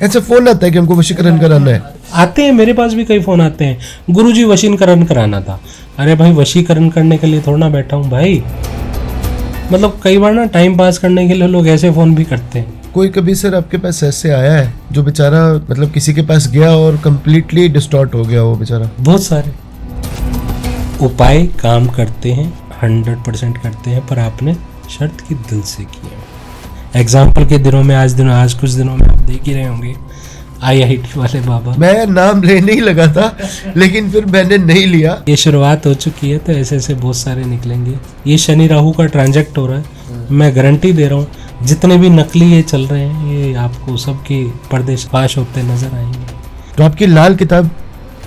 ऐसे फोन आता है कि हमको वशीकरण कराना है? आते हैं, मेरे पास भी कई फोन आते हैं, गुरुजी वशीकरण कराना था। अरे भाई, वशीकरण करने के लिए थोड़ा ना बैठा हूँ भाई। मतलब कई बार ना टाइम पास करने के लिए लोग ऐसे फोन भी करते हैं। कोई कभी सर आपके पास ऐसे आया है जो बेचारा मतलब किसी के पास गया और कंप्लीटली डिस्टॉर्ट हो गया वो बेचारा? बहुत सारे उपाय काम करते हैं, 100% करते हैं, पर आपने शर्त की दिल से की है। एग्जाम्पल के दिनों में आज कुछ दिनों में आप देख ही रहे होंगे IIT वाले बाबा। मैं नाम लेने ही लगा था लेकिन फिर मैंने नहीं लिया। ये शुरुआत हो चुकी है, तो ऐसे ऐसे बहुत सारे निकलेंगे। ये शनि राहु का ट्रांजैक्ट हो रहा है, मैं गारंटी दे रहा हूँ। जितने भी नकली ये चल रहे हैं, ये आपको सबके पर्दे फाश होते नजर आएंगे। तो आपकी लाल किताब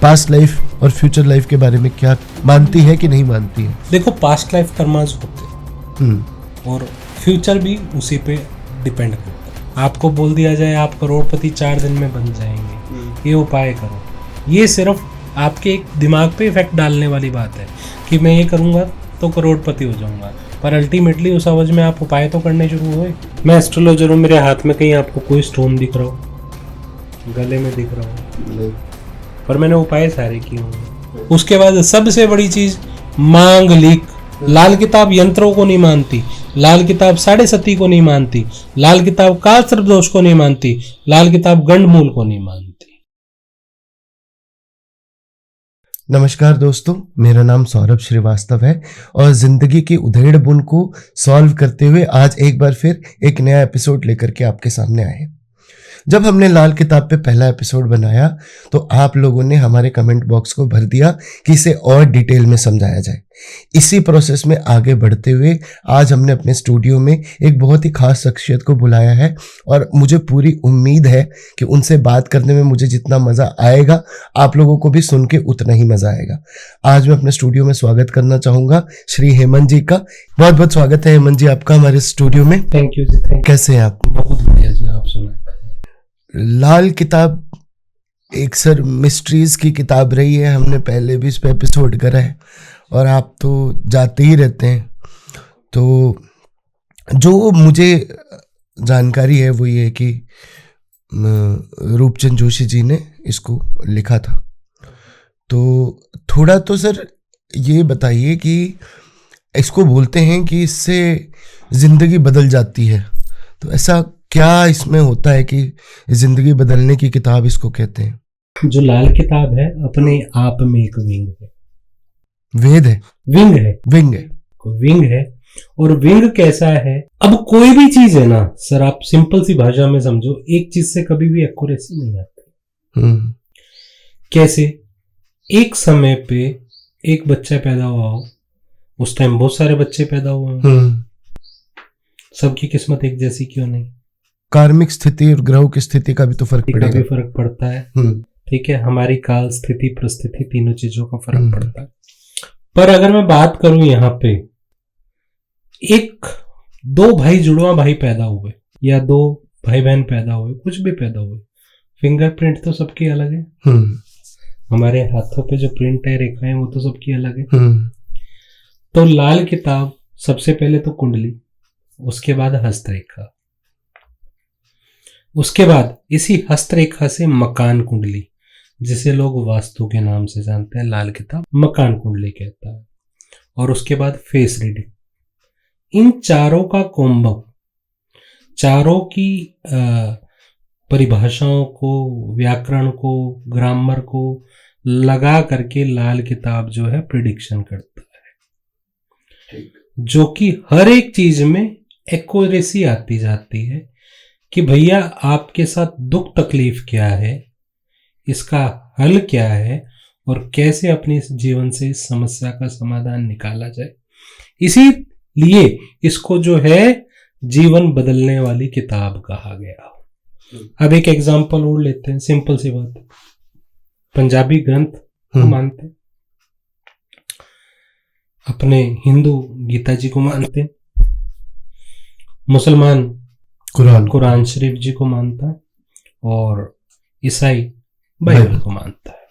पास्ट लाइफ और फ्यूचर लाइफ के बारे में क्या मानती है कि नहीं मानती है? देखो, पास्ट लाइफ कर्माज होते हैं और फ्यूचर भी उसी पे डिपेंड करता है। आपको बोल दिया जाए आप करोड़पति 4 दिन में बन जाएंगे, ये उपाय करो, ये सिर्फ आपके एक दिमाग पे इफेक्ट डालने वाली बात है कि मैं ये करूँगा तो करोड़पति हो जाऊंगा, पर अल्टीमेटली उस अवज में आप उपाय तो करने शुरू हुए। मैं एस्ट्रोलॉजर हूँ, मेरे हाथ में कहीं आपको कोई स्टोन दिख रहा हो, गले में दिख रहा हो, पर मैंने उपाय सारे किए होंगे। उसके बाद सबसे बड़ी चीज मांगलिक। लाल किताब यंत्रों को नहीं मानती, लाल किताब 7.5 को नहीं मानती, लाल किताब काल सर्प दोष को नहीं मानती, लाल किताब गंडमूल को नहीं मानती। नमस्कार दोस्तों, मेरा नाम सौरभ श्रीवास्तव है और जिंदगी की उधेड़ बुन को सॉल्व करते हुए आज एक बार फिर एक नया एपिसोड लेकर के आपके सामने आए। जब हमने लाल किताब पे पहला एपिसोड बनाया तो आप लोगों ने हमारे कमेंट बॉक्स को भर दिया कि इसे और डिटेल में समझाया जाए। इसी प्रोसेस में आगे बढ़ते हुए आज हमने अपने स्टूडियो में एक बहुत ही खास शख्सियत को बुलाया है और मुझे पूरी उम्मीद है कि उनसे बात करने में मुझे जितना मज़ा आएगा आप लोगों को भी सुन के उतना ही मज़ा आएगा। आज मैं अपने स्टूडियो में स्वागत करना चाहूँगा श्री हेमंत जी का। बहुत बहुत स्वागत है हेमंत जी आपका हमारे स्टूडियो में। Thank you ji, thank you. कैसे हैं आप? बहुत बढ़िया जी, आप सुनाए। लाल किताब एक सर मिस्ट्रीज की किताब रही है, हमने पहले भी इस पे एपिसोड करा है और आप तो जाते ही रहते हैं। तो जो मुझे जानकारी है वो ये है कि रूपचंद जोशी जी ने इसको लिखा था। तो थोड़ा तो सर ये बताइए कि इसको बोलते हैं कि इससे ज़िंदगी बदल जाती है, तो ऐसा क्या इसमें होता है कि जिंदगी बदलने की किताब इसको कहते हैं? जो लाल किताब है अपने आप में एक विंग है। वेद है? विंग है, विंग है, विंग है। और विंग कैसा है, अब कोई भी चीज है ना सर, आप सिंपल सी भाषा में समझो, एक चीज से कभी भी एक्यूरेसी नहीं आती। कैसे? एक समय पे एक बच्चा पैदा हुआ हो, उस टाइम बहुत सारे बच्चे पैदा हुए हैं, सबकी किस्मत एक जैसी क्यों नहीं? कार्मिक स्थिति और ग्रहों की स्थिति का भी तो फर्क पड़ेगा। भी फर्क पड़ता है, ठीक है। हमारी काल स्थिति परिस्थिति तीनों चीजों का फर्क पड़ता है। पर अगर मैं बात करूं यहाँ पे, एक 2 भाई जुड़वा भाई पैदा हुए या 2 भाई बहन पैदा हुए, कुछ भी पैदा हुए, फिंगरप्रिंट तो सबकी अलग है। हमारे हाथों पे जो प्रिंट है, रेखाएं, वो तो सबकी अलग है। तो लाल किताब सबसे पहले तो कुंडली, उसके बाद हस्तरेखा, उसके बाद इसी हस्तरेखा से मकान कुंडली, जिसे लोग वास्तु के नाम से जानते हैं, लाल किताब मकान कुंडली कहता है। और उसके बाद फेस रीडिंग। इन चारों का कॉम्बो, चारों की परिभाषाओं को, व्याकरण को, ग्रामर को लगा करके लाल किताब जो है प्रिडिक्शन करता है, जो कि हर एक चीज में एक्यूरेसी आती जाती है कि भैया आपके साथ दुख तकलीफ क्या है, इसका हल क्या है और कैसे अपने जीवन से इस समस्या का समाधान निकाला जाए। इसीलिए इसको जो है जीवन बदलने वाली किताब कहा गया। अब एक एग्जांपल और लेते हैं, सिंपल सी बात है। पंजाबी ग्रंथ को मानते, अपने हिंदू गीता जी को मानते, मुसलमान कुरान शरीफ जी को मानता है और ईसाई बाइबल को मानता है।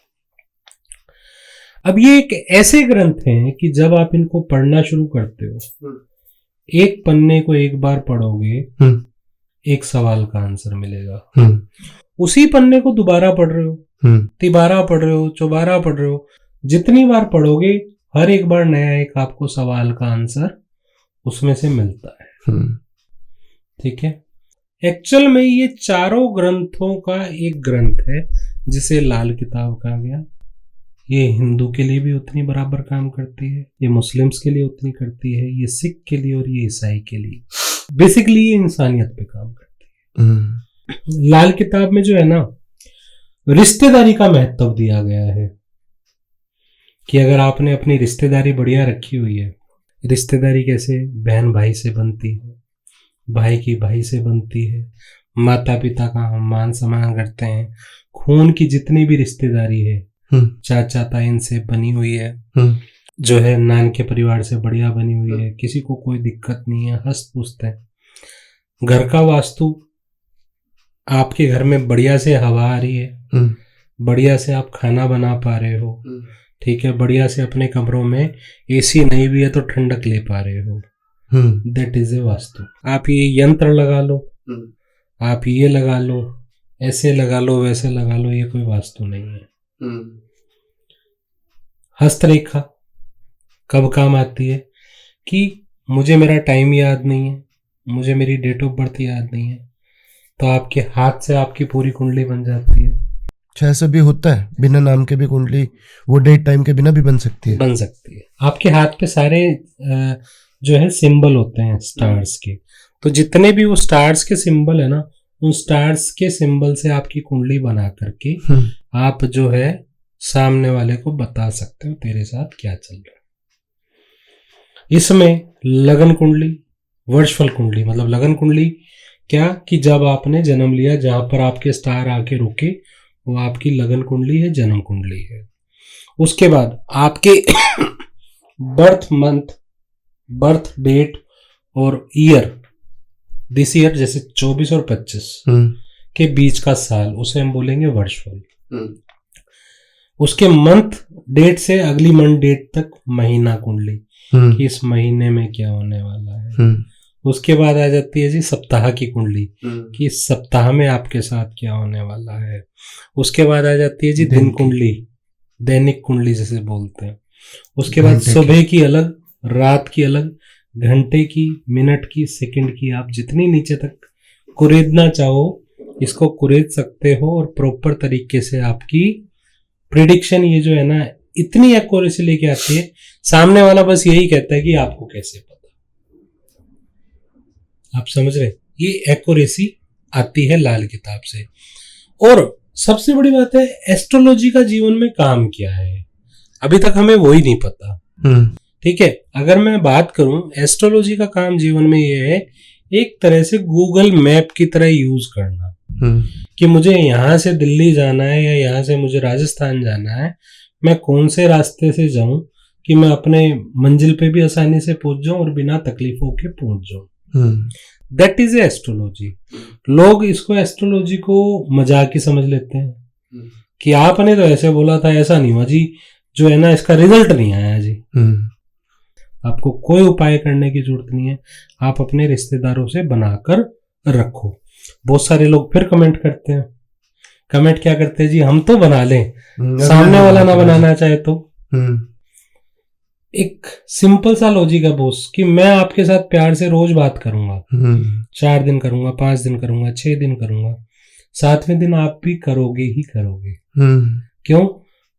अब ये एक ऐसे ग्रंथ हैं कि जब आप इनको पढ़ना शुरू करते हो, एक पन्ने को एक बार पढ़ोगे, एक सवाल का आंसर मिलेगा। उसी पन्ने को दोबारा पढ़ रहे हो, तिबारा पढ़ रहे हो, चौबारा पढ़ रहे हो, जितनी बार पढ़ोगे हर एक बार नया एक आपको सवाल का आंसर उसमें से मिलता है। ठीक है। एक्चुअल में ये चारों ग्रंथों का एक ग्रंथ है जिसे लाल किताब कहा गया। ये हिंदू के लिए भी उतनी बराबर काम करती है, ये मुस्लिम्स के लिए उतनी करती है, ये सिख के लिए और ये ईसाई के लिए। बेसिकली ये इंसानियत पे काम करती है। लाल किताब में जो है ना, रिश्तेदारी का महत्व दिया गया है कि अगर आपने अपनी रिश्तेदारी बढ़िया रखी हुई है, रिश्तेदारी कैसे बहन भाई से बनती है, भाई की भाई से बनती है, माता पिता का हम मान सम्मान करते हैं, खून की जितनी भी रिश्तेदारी है, चाचा ताइन से बनी हुई है, जो है नान के परिवार से बढ़िया बनी हुई है, किसी को कोई दिक्कत नहीं है, हंस पूछते हैं। घर का वास्तु, आपके घर में बढ़िया से हवा आ रही है, बढ़िया से आप खाना बना पा रहे हो, ठीक है, बढ़िया से अपने कमरों में एसी नहीं भी है तो ठंडक ले पा रहे हो, दैट इज ए वास्तु। आप ये यंत्र लगा लो, आप ये लगा लो, ऐसे लगा लो, वैसे लगा लो, ये कोई वास्तु नहीं है। हस्तरेखा कब काम आती है कि मुझे मेरा टाइम याद नहीं है, मुझे मेरी डेट ऑफ बर्थ याद नहीं है, तो आपके हाथ से आपकी पूरी कुंडली बन जाती है। ऐसा भी होता है, बिना नाम के भी कुंडली वो डेट टाइम के बिना भी बन सकती है। बन सकती है। आपके हाथ पे सारे जो है सिंबल होते हैं स्टार्स के, तो जितने भी वो स्टार्स के सिंबल है ना, उन स्टार्स के सिंबल से आपकी कुंडली बना करके आप जो है सामने वाले को बता सकते हो तेरे साथ क्या चल रहा है। इसमें लगन कुंडली, वर्षफल कुंडली, मतलब लगन कुंडली क्या कि जब आपने जन्म लिया, जहां पर आपके स्टार आके रुके, वो आपकी लगन कुंडली है, जन्म कुंडली है। उसके बाद आपके बर्थ मंथ, बर्थ डेट और ईयर, दिस ईयर जैसे 24 और 25 के बीच का साल, उसे हम बोलेंगे वर्षफल। उसके मंथ डेट से अगली मंथ डेट तक महीना कुंडली, कि इस महीने में क्या होने वाला है। उसके बाद आ जाती है जी सप्ताह की कुंडली, कि इस सप्ताह में आपके साथ क्या होने वाला है। उसके बाद आ जाती है जी दिन कुंडली, दैनिक कुंडली जिसे बोलते हैं। उसके बाद सुबह की अलग, रात की अलग, घंटे की, मिनट की, सेकंड की, आप जितनी नीचे तक कुरेदना चाहो इसको कुरेद सकते हो, और प्रॉपर तरीके से आपकी प्रिडिक्शन ये जो है ना इतनी एक्यूरेसी लेके आती है, सामने वाला बस यही कहता है कि आपको कैसे पता। आप समझ रहे, ये एक्यूरेसी आती है लाल किताब से। और सबसे बड़ी बात है, एस्ट्रोलॉजी का जीवन में काम क्या है, अभी तक हमें वही नहीं पता। ठीक है, अगर मैं बात करूं, एस्ट्रोलॉजी का काम जीवन में ये है, एक तरह से गूगल मैप की तरह यूज करना, कि मुझे यहां से दिल्ली जाना है या यहां से मुझे राजस्थान जाना है, मैं कौन से रास्ते से जाऊं कि मैं अपने मंजिल पे भी आसानी से पहुंच जाऊं और बिना तकलीफों के पहुंच जाऊं। That is astrology. लोग इसको एस्ट्रोलॉजी को मजाक ही समझ लेते हैं कि आपने तो ऐसे बोला था, ऐसा नहीं हुआ जी, जो है ना इसका रिजल्ट नहीं आया जी। आपको कोई उपाय करने की जरूरत नहीं है, आप अपने रिश्तेदारों से बनाकर रखो। बहुत सारे लोग फिर कमेंट करते हैं, कमेंट क्या करते हैं जी, हम तो बना लें, सामने वाला ना बनाना चाहे तो। एक सिंपल सा लॉजिक है बॉस, कि मैं आपके साथ प्यार से रोज बात करूंगा, 4 दिन करूंगा, 5 दिन करूंगा, 6 दिन करूंगा, 7वें दिन आप भी करोगे ही करोगे। क्यों?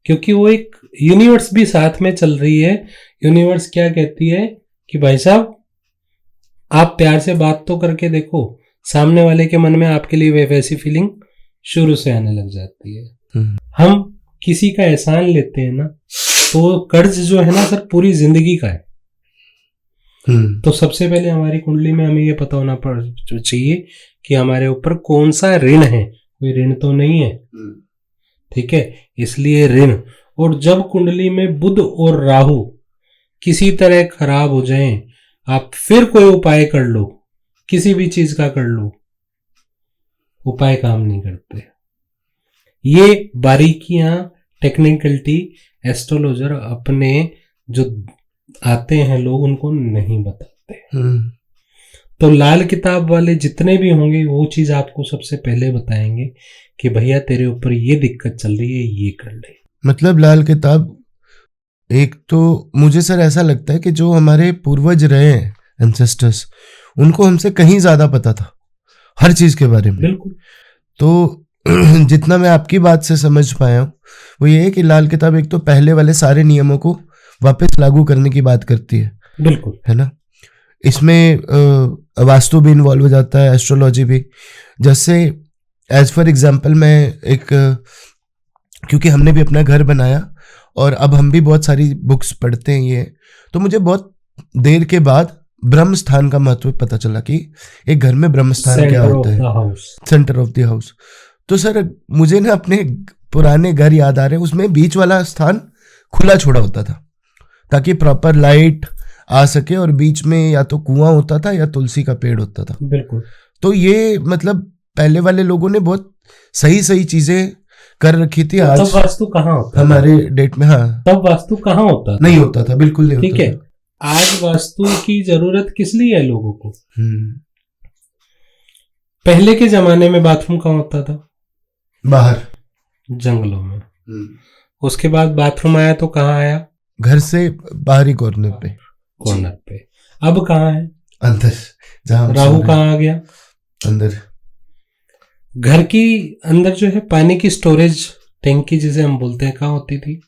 क्योंकि वो एक यूनिवर्स भी साथ में चल रही है। यूनिवर्स क्या कहती है कि भाई साहब आप प्यार से बात तो करके देखो, सामने वाले के मन में आपके लिए वैसी फीलिंग शुरू से आने लग जाती है। हम किसी का एहसान लेते हैं ना, तो कर्ज जो है ना सर पूरी जिंदगी का है। तो सबसे पहले हमारी कुंडली में हमें ये पता होना चाहिए कि हमारे ऊपर कौन सा ऋण है, कोई ऋण तो नहीं है। ठीक है, इसलिए ऋण। और जब कुंडली में बुध और राहु किसी तरह खराब हो जाएं, आप फिर कोई उपाय कर लो, किसी भी चीज का कर लो, उपाय काम नहीं करते। ये बारीकियां, टेक्निकलिटी एस्ट्रोलॉजर अपने जो आते हैं लोग उनको नहीं बताते। तो लाल किताब वाले जितने भी होंगे वो चीज आपको सबसे पहले बताएंगे कि भैया तेरे ऊपर ये दिक्कत चल रही है, ये कर ले। मतलब लाल किताब, एक तो मुझे सर ऐसा लगता है कि जो हमारे पूर्वज रहे हैं, एंसेस्टर्स, उनको हमसे कहीं ज्यादा पता था हर चीज के बारे में। बिल्कुल। तो जितना मैं आपकी बात से समझ पाया हूँ वो ये है कि लाल किताब एक तो पहले वाले सारे नियमों को वापस लागू करने की बात करती है। बिल्कुल, है ना। इसमें वास्तु भी इन्वॉल्व हो जाता है, एस्ट्रोलॉजी भी। जैसे एज फॉर एग्जांपल मैं एक क्योंकि हमने भी अपना घर बनाया और अब हम भी बहुत सारी बुक्स पढ़ते हैं ये, तो मुझे बहुत देर के बाद ब्रह्म स्थान का महत्व पता चला कि एक घर में ब्रह्म स्थान क्या होता है, सेंटर ऑफ द हाउस। तो सर मुझे ना अपने पुराने घर याद आ रहे हैं, उसमें बीच वाला स्थान खुला छोड़ा होता था ताकि प्रॉपर लाइट आ सके, और बीच में या तो कुआं होता था या तुलसी का पेड़ होता था। बिल्कुल। तो ये मतलब पहले वाले लोगों ने बहुत सही सही चीजें कर रखी थी। आज तब वास्तु कहाँ होता हमारे डेट में, हाँ, तब वास्तु कहाँ होता था? नहीं होता था, बिल्कुल नहीं ठीक होता है। आज वास्तु की जरूरत किस लिए है लोगों को? पहले के जमाने में बाथरूम कहाँ होता था? बाहर, जंगलों में। उसके बाद बाथरूम आया तो कहाँ आया? घर से बाहरी कॉर्नर पे। अब कहाँ है? अंदर, जहां राहु कहाँ आ गया? अंदर। घर की अंदर जो है पानी की स्टोरेज टैंकी जिसे हम बोलते हैं, कहाँ होती थी?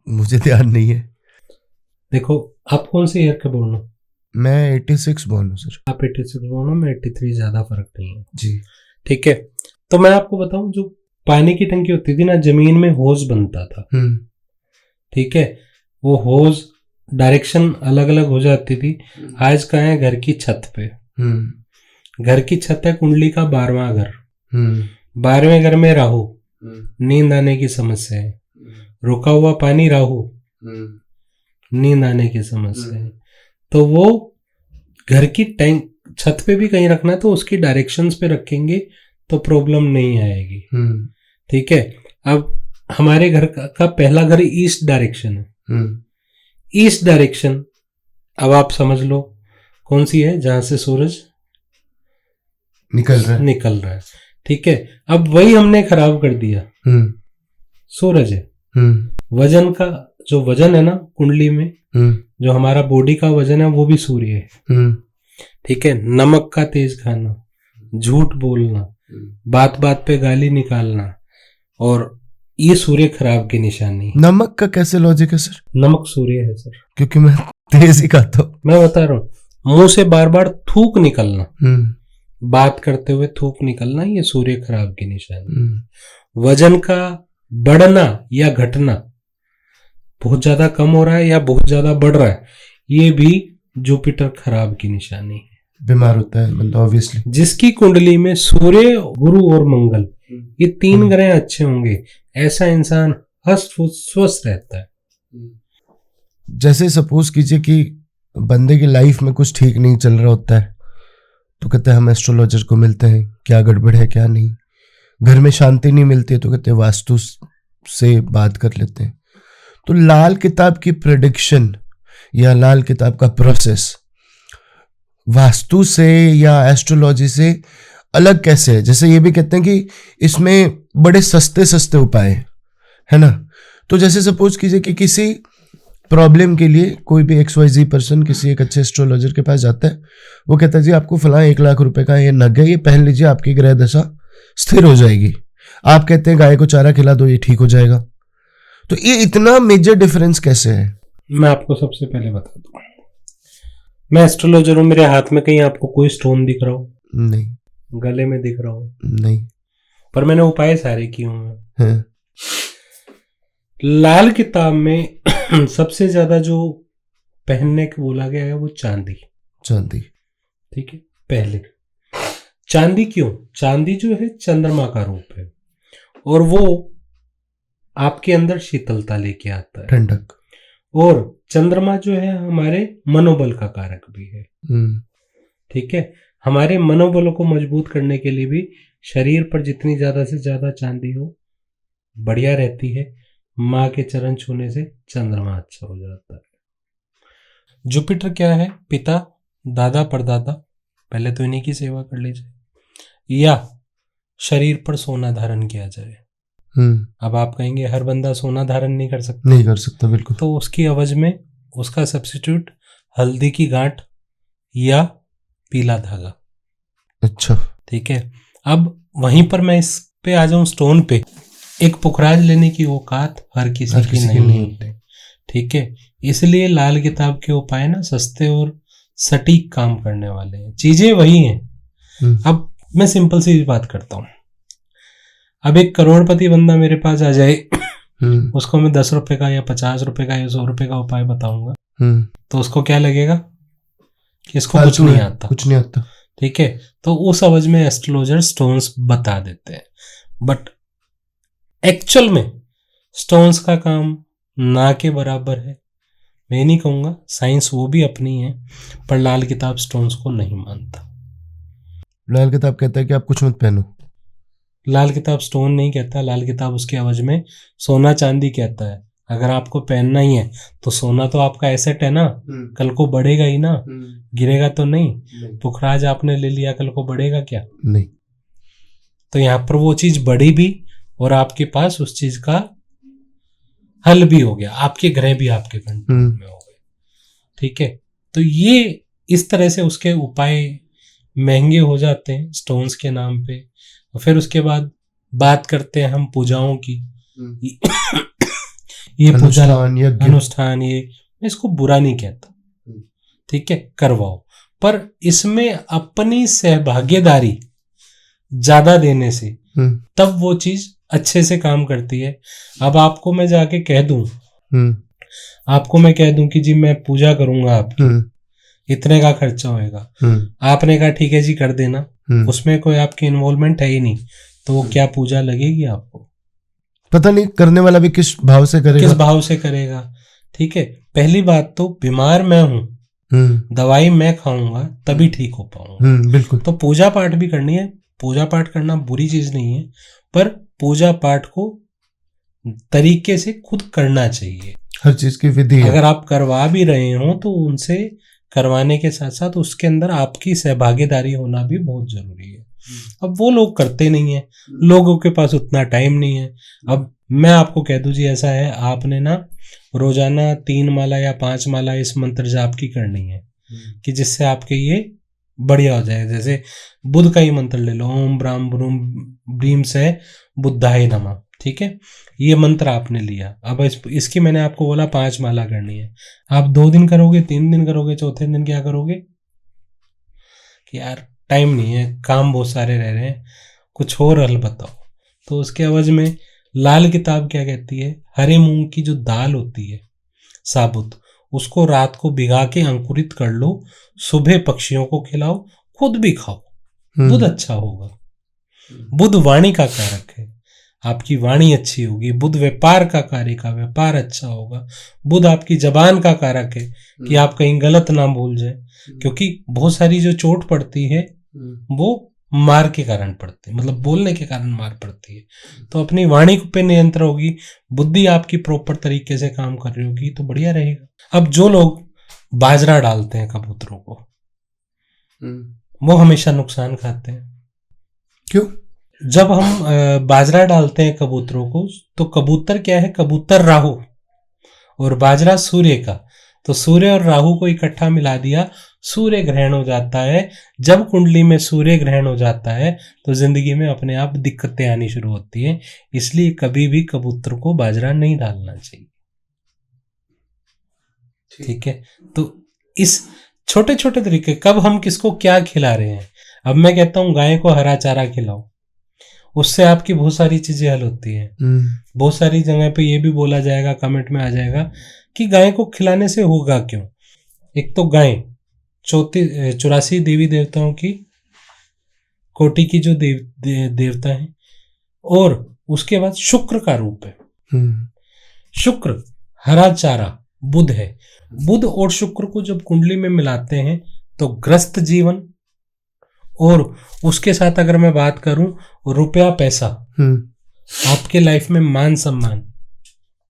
मुझे ध्यान नहीं है। देखो, आप कौन से ईयर के बोर्न हो? मैं 86 बॉर्न हूँ सर। आप 86 बोर्न हो, मैं 83, ज्यादा फर्क नहीं है जी। ठीक है। तो मैं आपको बताऊं, जो पानी की टंकी होती थी ना, जमीन में होज बनता था। ठीक है। वो होज डायरेक्शन अलग अलग हो जाती थी। आज कहाँ है? घर की छत पे। घर की छत है कुंडली का 12वां घर। 12वें घर में राहु, नींद आने की समस्या है। रुका हुआ पानी राहु, नींद आने की समस्या है। तो वो घर की टैंक छत पे भी कहीं रखना है तो उसकी डायरेक्शंस पे रखेंगे तो प्रॉब्लम नहीं आएगी। ठीक है। अब हमारे घर का पहला घर ईस्ट डायरेक्शन है। ईस्ट डायरेक्शन, अब आप समझ लो कौन सी है? जहां से सूरज निकल रहा है। ठीक है। अब वही हमने खराब कर दिया। सूरज है। वजन का जो वजन है ना कुंडली में, जो हमारा बॉडी का वजन है, वो भी सूर्य है। ठीक है। नमक का तेज खाना, झूठ बोलना, बात बात पे गाली निकालना, और ये सूर्य खराब की निशानी। नमक का कैसे लॉजिक है सर? नमक सूर्य है सर। क्योंकि मैं तेज ही खाता हूँ। मैं बता रहा हूँ, मुंह से बार बार थूक निकलना, बात करते हुए थूक निकलना, ये सूर्य खराब की निशानी। वजन का बढ़ना या घटना, बहुत ज्यादा कम हो रहा है या बहुत ज्यादा बढ़ रहा है, ये भी जुपिटर खराब की निशानी है। बीमार होता है मतलब ऑब्वियसली। जिसकी कुंडली में सूर्य, गुरु और मंगल, ये 3 ग्रह अच्छे होंगे, ऐसा इंसान हस्त स्वस्थ रहता है। जैसे सपोज कीजिए कि बंदे की लाइफ में कुछ ठीक नहीं चल रहा होता है, तो कहते हैं हम एस्ट्रोलॉजर को मिलते हैं, क्या गड़बड़ है क्या नहीं। घर में शांति नहीं मिलती है तो कहते हैं वास्तु से बात कर लेते हैं। तो लाल किताब की प्रेडिक्शन या लाल किताब का प्रोसेस वास्तु से या एस्ट्रोलॉजी से अलग कैसे है? जैसे ये भी कहते हैं कि इसमें बड़े सस्ते सस्ते उपाय है ना। तो जैसे सपोज कीजिए कि किसी प्रॉब्लम के लिए कोई भी XYZ पर्सन किसी एक अच्छे एस्ट्रोलॉजर के पास जाता है, वो कहता है जी आपको फलां 1 लाख रुपए का ये नग है, ये पहन लीजिए, आपकी ग्रह दशा स्थिर हो जाएगी। आप कहते हैं गाय को चारा खिला दो, ये ठीक हो जाएगा। तो ये इतना मेजर डिफरेंस कैसे है? मैं आपको सबसे पहले बता दूं, मैं एस्ट्रोलॉजर हूं, मेरे हाथ में कहीं आपको कोई स्टोन दिख रहा हो? नहीं। गले में दिख रहा हो? नहीं। पर मैंने उपाय सारे किए हुए हैं। लाल किताब में सबसे ज्यादा जो पहनने को बोला गया है वो चांदी। ठीक है। पहले चांदी क्यों? चांदी जो है चंद्रमा का रूप है, और वो आपके अंदर शीतलता लेके आता है, ठंडक। और चंद्रमा जो है हमारे मनोबल का कारक भी है। ठीक है। हमारे मनोबल को मजबूत करने के लिए भी शरीर पर जितनी ज्यादा से ज्यादा चांदी हो बढ़िया रहती है। माँ के चरण छूने से चंद्रमा अच्छा हो जाता है। जुपिटर क्या है? पिता, दादा, परदादा, पहले तो इन्हीं की सेवा कर लीजिए। या शरीर पर सोना धारण किया जाए। अब आप कहेंगे हर बंदा सोना धारण नहीं कर सकता। नहीं कर सकता, बिल्कुल। तो उसकी एवज में उसका सब्स्टिट्यूट हल्दी की गांठ या पीला धागा। अच्छा, ठीक है। अब वहीं पर मैं इस पे आ जाऊं स्टोन पे। एक पुखराज लेने की औकात हर किसी की नहीं होती। ठीक है, इसलिए लाल किताब के उपाय ना सस्ते और सटीक काम करने वाले हैं। चीजें वही हैं। अब मैं सिंपल सी बात करता हूँ। अब एक करोड़पति बंदा मेरे पास आ जाए, उसको मैं 10 रुपए का या 50 रुपए का या 100 रुपए का उपाय बताऊंगा, तो उसको क्या लगेगा कि इसको कुछ नहीं आता, कुछ नहीं आता। ठीक है, तो उस अवज में एस्ट्रोलॉजर स्टोन्स बता देते हैं। बट एक्चुअल में स्टोन्स का काम ना के बराबर है। मैं नहीं कहूंगा, साइंस वो भी अपनी है, पर लाल किताब स्टोन्स को नहीं मानता। लाल किताब कहता है कि आप कुछ मत पहनो। लाल किताब स्टोन नहीं कहता, लाल किताब उसके एवज में सोना चांदी कहता है। अगर आपको पहनना ही है तो सोना तो आपका एसेट है ना, कल को बढ़ेगा ही ना, गिरेगा तो नहीं। पुखराज आपने ले लिया, कल को बढ़ेगा क्या? नहीं। तो यहाँ पर वो चीज बढ़ी भी और आपके पास उस चीज का हल भी हो गया, आपके ग्रह भी आपके कंट्रोल में हो गए। ठीक है, तो ये इस तरह से उसके उपाय महंगे हो जाते हैं स्टोन्स के नाम पे। और फिर उसके बाद बात करते हैं हम पूजाओं की। ये पूजा अनुष्ठान, ये मैं इसको बुरा नहीं कहता, ठीक है, करवाओ, पर इसमें अपनी सहभागीदारी ज्यादा देने से तब वो चीज अच्छे से काम करती है। अब आपको मैं जाके कह दूं, आपको मैं कह दूं कि जी मैं पूजा करूंगा आपकी, इतने का खर्चा होएगा, आपने कहा ठीक है जी कर देना, उसमें कोई आपकी इन्वॉल्वमेंट है ही नहीं, तो वो क्या पूजा लगेगी आपको? पता नहीं करने वाला भी किस भाव से करेगा, किस भाव से करेगा। ठीक है, पहली बात तो बीमार मैं हूं, दवाई मैं खाऊंगा तभी ठीक हो पाऊंगा। बिल्कुल। तो पूजा पाठ भी करनी है, पूजा पाठ करना बुरी चीज नहीं है, पर पूजा पाठ को तरीके से खुद करना चाहिए। हर चीज की विधि है। अगर आप करवा भी रहे हो तो उनसे करवाने के साथ साथ उसके अंदर आपकी सहभागीदारी होना भी बहुत जरूरी है। अब वो लोग करते नहीं है, लोगों के पास उतना टाइम नहीं है। अब मैं आपको कह दूं जी ऐसा है, आपने ना रोजाना 3 माला या 5 माला इस मंत्र जाप की करनी है कि जिससे आपके ये बढ़िया हो जाए। जैसे बुध का ही मंत्र ले लो, ओम ब्राह्म ब्रूम ब्रीम से बुद्धाय नमः। ठीक है, ये मंत्र आपने लिया, अब इसकी मैंने आपको बोला 5 माला करनी है। आप 2 दिन करोगे, 3 दिन करोगे, चौथे दिन क्या करोगे कि यार टाइम नहीं है, काम बहुत सारे रह रहे हैं, कुछ और हल बताओ। तो उसके एवज में लाल किताब क्या कहती है, हरे मूंग की जो दाल होती है साबुत, उसको रात को भिगा के अंकुरित कर लो, सुबह पक्षियों को खिलाओ, खुद भी खाओ, बुध अच्छा होगा। बुध वाणी का कारक है, आपकी वाणी अच्छी होगी। बुध व्यापार का कार्य का, व्यापार अच्छा होगा। बुध आपकी जबान का कारक है कि आप कहीं गलत ना बोल जाए, क्योंकि बहुत सारी जो चोट पड़ती है वो मार के कारण पड़ती है, मतलब बोलने के कारण मार पड़ती है। तो अपनी वाणी पे नियंत्रण होगी, बुद्धि आपकी प्रॉपर तरीके से काम कर रही होगी तो बढ़िया रहेगा। अब जो लोग बाजरा डालते हैं कबूतरों को, वो हमेशा नुकसान खाते हैं। क्यों? जब हम बाजरा डालते हैं कबूतरों को, तो कबूतर क्या है, कबूतर राहु और बाजरा सूर्य का, तो सूर्य और राहु को इकट्ठा मिला दिया, सूर्य ग्रहण हो जाता है। जब कुंडली में सूर्य ग्रहण हो जाता है तो जिंदगी में अपने आप दिक्कतें आनी शुरू होती हैं। इसलिए कभी भी कबूतर को बाजरा नहीं डालना चाहिए। ठीक है, तो इस छोटे छोटे तरीके, कब हम किसको क्या खिला रहे हैं। अब मैं कहता हूं गाय को हरा चारा खिलाओ, उससे आपकी बहुत सारी चीजें हल होती हैं। बहुत सारी जगह पे ये भी बोला जाएगा, कमेंट में आ जाएगा कि गाय को खिलाने से होगा क्यों। एक तो गाय 84 देवी देवताओं की कोटि की जो देवता है, और उसके बाद शुक्र का रूप है। शुक्र हरा चारा बुध है। बुध और शुक्र को जब कुंडली में मिलाते हैं तो ग्रस्त जीवन, और उसके साथ अगर मैं बात करूं रुपया पैसा, आपके लाइफ में मान सम्मान,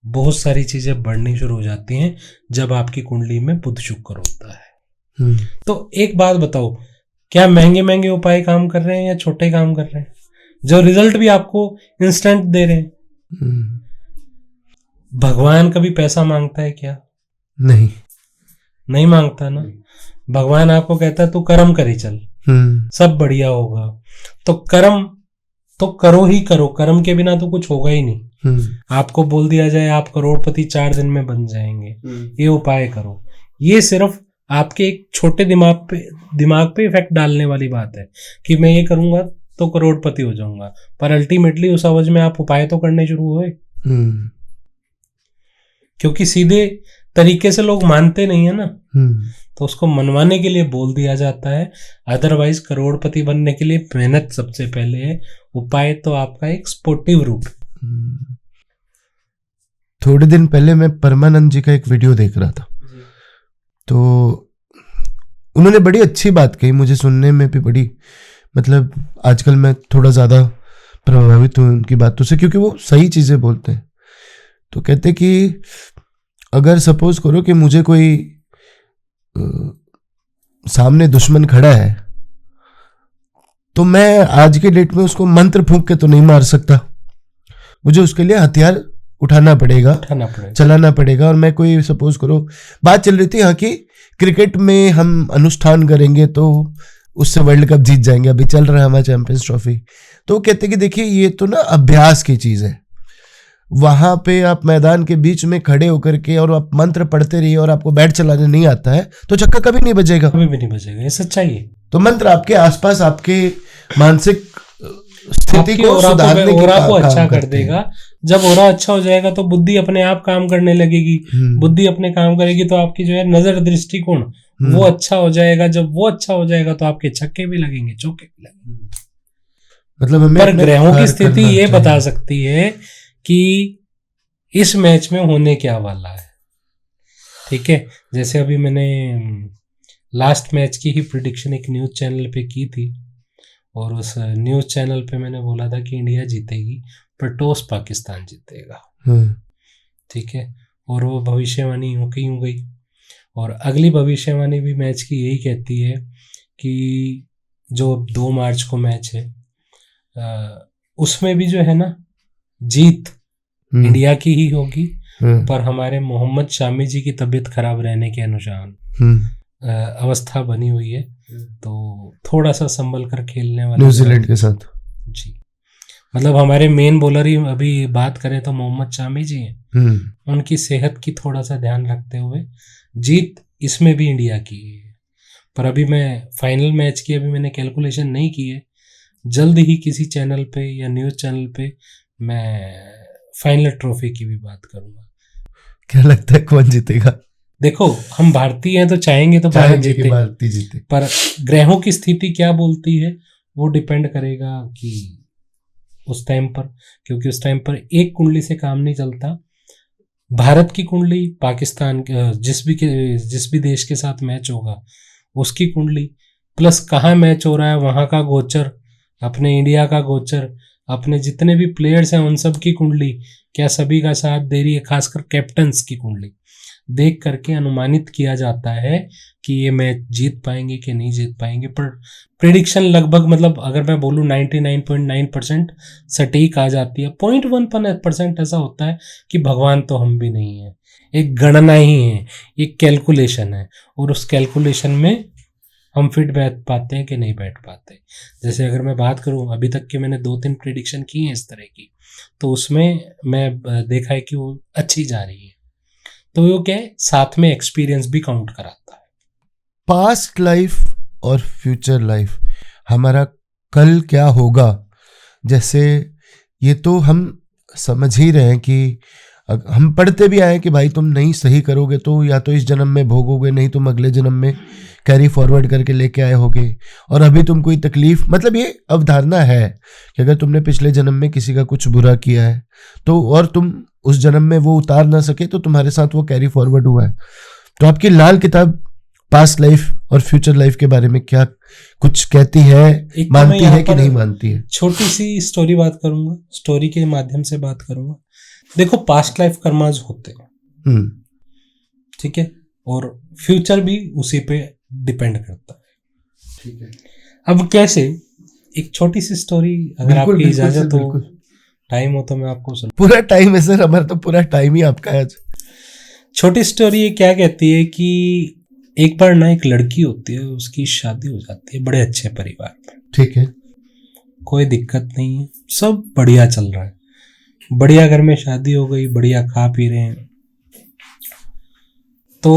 बहुत सारी चीजें बढ़नी शुरू हो जाती हैं जब आपकी कुंडली में बुध शुक्र होता है। तो एक बात बताओ, क्या महंगे महंगे उपाय काम कर रहे हैं या छोटे काम कर रहे हैं? जो रिजल्ट भी आपको इंस्टेंट दे रहे हैं। भगवान कभी पैसा मांगता है क्या? नहीं मांगता ना। भगवान आपको कहता है तू कर्म करी चल, सब बढ़िया होगा। तो कर्म तो करो ही करो, कर्म के बिना तो कुछ होगा ही नहीं। आपको बोल दिया जाए आप करोड़पति 4 दिन में बन जाएंगे, ये उपाय करो, ये सिर्फ आपके एक छोटे दिमाग पे इफेक्ट डालने वाली बात है कि मैं ये करूंगा तो करोड़पति हो जाऊंगा, पर अल्टीमेटली उस अवधि में आप उपाय तो करने शुरू हुए। क्योंकि सीधे तरीके से लोग मानते नहीं है ना, तो उसको मनवाने के लिए बोल दिया जाता है। अदरवाइज करोड़पति बनने के लिए मेहनत सबसे पहले है, उपाय तो आपका एक स्पोर्टिव रूप। थोड़े दिन पहले मैं परमानंद जी का एक वीडियो देख रहा था, तो उन्होंने बड़ी अच्छी बात कही, मुझे सुनने में भी बड़ी, मतलब आजकल मैं थोड़ा ज़्यादा प्रभावित हूँ उनकी बातों से, क्योंकि वो सही चीज़ें बोलते हैं। तो कहते कि अगर सपोज करो कि मुझे कोई सामने दुश्मन खड़ा है, तो मैं आज के डेट में उसको मंत्र फूंक के तो नहीं मार सकता, मुझे उसके लिए हथियार उठाना पड़ेगा, चलाना पड़ेगा। और मैं कोई सपोज करो बात चल रही थी हाँ कि क्रिकेट में हम अनुष्ठान करेंगे तो उससे वर्ल्ड कप जीत जाएंगे, अभी चल रहा है हमारा चैंपियंस ट्रॉफी। तो कहते कि देखिए ये तो ना अभ्यास की चीज है, वहां पे आप मैदान के बीच में खड़े होकर के और आप मंत्र पढ़ते रहिए और आपको बैट चलाने नहीं आता है तो छक्का कभी नहीं बजेगा, कभी भी नहीं बजेगा, ये सच्चाई है। तो मंत्र आपके आसपास आपके मानसिक स्थिति को सुधारने के को अच्छा कर देगा। जब ओरा अच्छा हो जाएगा तो बुद्धि अपने आप काम करने लगेगी, बुद्धि अपने काम करेगी तो आपकी जो है नजर दृष्टिकोण वो अच्छा हो जाएगा। जब वो अच्छा हो जाएगा तो आपके छक्के भी लगेंगे, चौके भी लगेंगे। मतलब हमें पर ग्रहों की स्थिति ये बता सकती है कि इस मैच में होने क्या वाला है। ठीक है, जैसे अभी मैंने लास्ट मैच की ही प्रिडिक्शन एक न्यूज चैनल पे की थी, और उस न्यूज चैनल पे मैंने बोला था कि इंडिया जीतेगी पर टॉस पाकिस्तान जीतेगा। ठीक है, और वो भविष्यवाणी हो गई। और अगली भविष्यवाणी भी मैच की यही कहती है कि जो 2 मार्च को मैच है उसमें भी जो है ना जीत इंडिया की ही होगी, पर हमारे मोहम्मद शामी जी की तबीयत खराब रहने के अनुसार अवस्था बनी हुई है, तो थोड़ा सा संभल कर खेलने वाले न्यूजीलैंड के साथ जी। मतलब हमारे मेन बॉलर ही अभी बात करें तो मोहम्मद शामी जी हैं, उनकी सेहत की थोड़ा सा ध्यान रखते हुए जीत इसमें भी इंडिया की है। पर अभी मैं फाइनल मैच की अभी मैंने कैलकुलेशन नहीं की है, जल्द ही किसी चैनल पे या न्यूज चैनल पे मैं फाइनल ट्रॉफी की भी बात करूंगा। क्या लगता है कौन जीतेगा? देखो हम भारतीय हैं तो चाहेंगे तो भारत जीते, पर ग्रहों की स्थिति क्या बोलती है वो डिपेंड करेगा कि उस टाइम पर, क्योंकि उस टाइम पर एक कुंडली से काम नहीं चलता। भारत की कुंडली, पाकिस्तान जिस भी देश के साथ मैच होगा उसकी कुंडली, प्लस कहाँ मैच हो रहा है वहाँ का गोचर, अपने इंडिया का गोचर, अपने जितने भी प्लेयर्स हैं उन सब की कुंडली क्या सभी का साथ दे रही है, खासकर कैप्टन्स की कुंडली देख करके अनुमानित किया जाता है कि ये मैच जीत पाएंगे कि नहीं जीत पाएंगे। पर प्रेडिक्शन लगभग, मतलब अगर मैं बोलूँ 99.9% सटीक आ जाती है। 0.1% ऐसा होता है कि भगवान तो हम भी नहीं है, एक गणना ही है, एक कैलकुलेशन है, और उस कैलकुलेशन में हम फिट बैठ पाते हैं कि नहीं बैठ पाते। जैसे अगर मैं बात करूं अभी तक के मैंने 2-3 प्रेडिक्शन की हैं इस तरह की, तो उसमें मैं देखा है कि वो अच्छी जा रही है। तो वो क्या है, साथ में एक्सपीरियंस भी काउंट कराता है। पास्ट लाइफ और फ्यूचर लाइफ, हमारा कल क्या होगा, जैसे ये तो हम समझ ही रहे हैं कि हम पढ़ते भी आए कि भाई तुम नहीं सही करोगे तो या तो इस जन्म में भोगोगे, नहीं तुम अगले जन्म में कैरी फॉरवर्ड करके लेके आए होगे। और अभी तुम कोई तकलीफ, मतलब ये अवधारणा है कि अगर तुमने पिछले जन्म में किसी का कुछ बुरा किया है तो और तुम उस जन्म में वो उतार ना सके तो तुम्हारे साथ वो कैरी फॉरवर्ड हुआ है। तो आपकी लाल किताब पास्ट लाइफ और फ्यूचर लाइफ के बारे में क्या कुछ कहती है, मानती है कि नहीं मानती है? छोटी सी स्टोरी बात करूंगा, स्टोरी के माध्यम से बात करूंगा। देखो पास्ट लाइफ कर्माज होते हैं, ठीक है, और फ्यूचर भी उसी पे डिपेंड करता है। ठीक है, अब कैसे, एक छोटी सी स्टोरी अगर बिल्कुल, आपकी बिल्कुल इजाजत सर, हो, बिल्कुल। टाइम हो तो मैं आपको सुन। पूरा टाइम है सर, हमारा तो पूरा टाइम ही आपका है आज। छोटी स्टोरी ये क्या कहती है कि एक बार ना एक लड़की होती है, उसकी शादी हो जाती है बड़े अच्छे परिवार में, ठीक है। कोई दिक्कत नहीं है, सब बढ़िया चल रहा है, बढ़िया घर में शादी हो गई, बढ़िया खा पी रहे हैं। तो